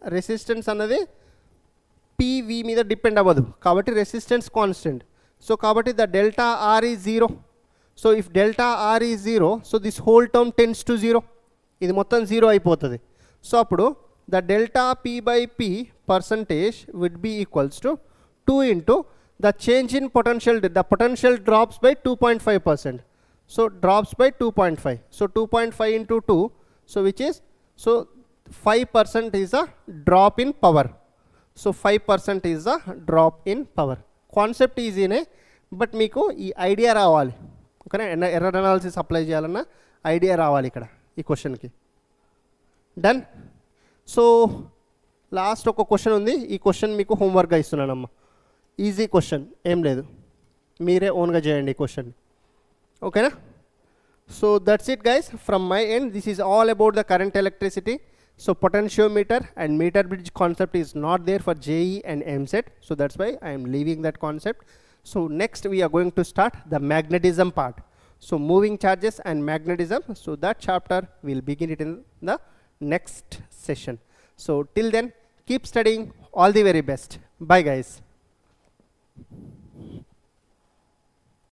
resistance అన్నది PV మీద depend అవ్వదు కాబట్టి resistance constant. So కాబట్టి the delta R is 0. So if delta R is 0, so this whole term tends to 0. ఇది మొత్తం 0 అయిపోతుంది. So అప్పుడు the delta P/P% would be equals to 2 into the change in potential. The potential drops by 2.5%. So drops by 2.5. So 2.5 into 2, so which is, so 5% is a drop in power. So 5% is a drop in power. Concept ఈజీనే, but మీకు ఈ idea రావాలి. ఓకేనా, error analysis apply చేయాలన్న idea రావాలి ఇక్కడ ఈ క్వశ్చన్కి. డన్. సో లాస్ట్ ఒక క్వశ్చన్ ఉంది. ఈ క్వశ్చన్ మీకు హోంవర్క్గా ఇస్తున్నానమ్మా. ఈజీ క్వశ్చన్, ఏం లేదు, మీరే ఓన్గా చేయండి ఈ క్వశ్చన్. ఓకేనా? So that's it guys from my end. This is all about the current electricity. So potentiometer and meter bridge concept is not there for JEE and EAMCET. So that's why I am leaving that concept. So next we are going to start the magnetism part. So moving charges and magnetism. So that chapter we'll begin it in the next session. So till then, keep studying. All the very best. Bye guys.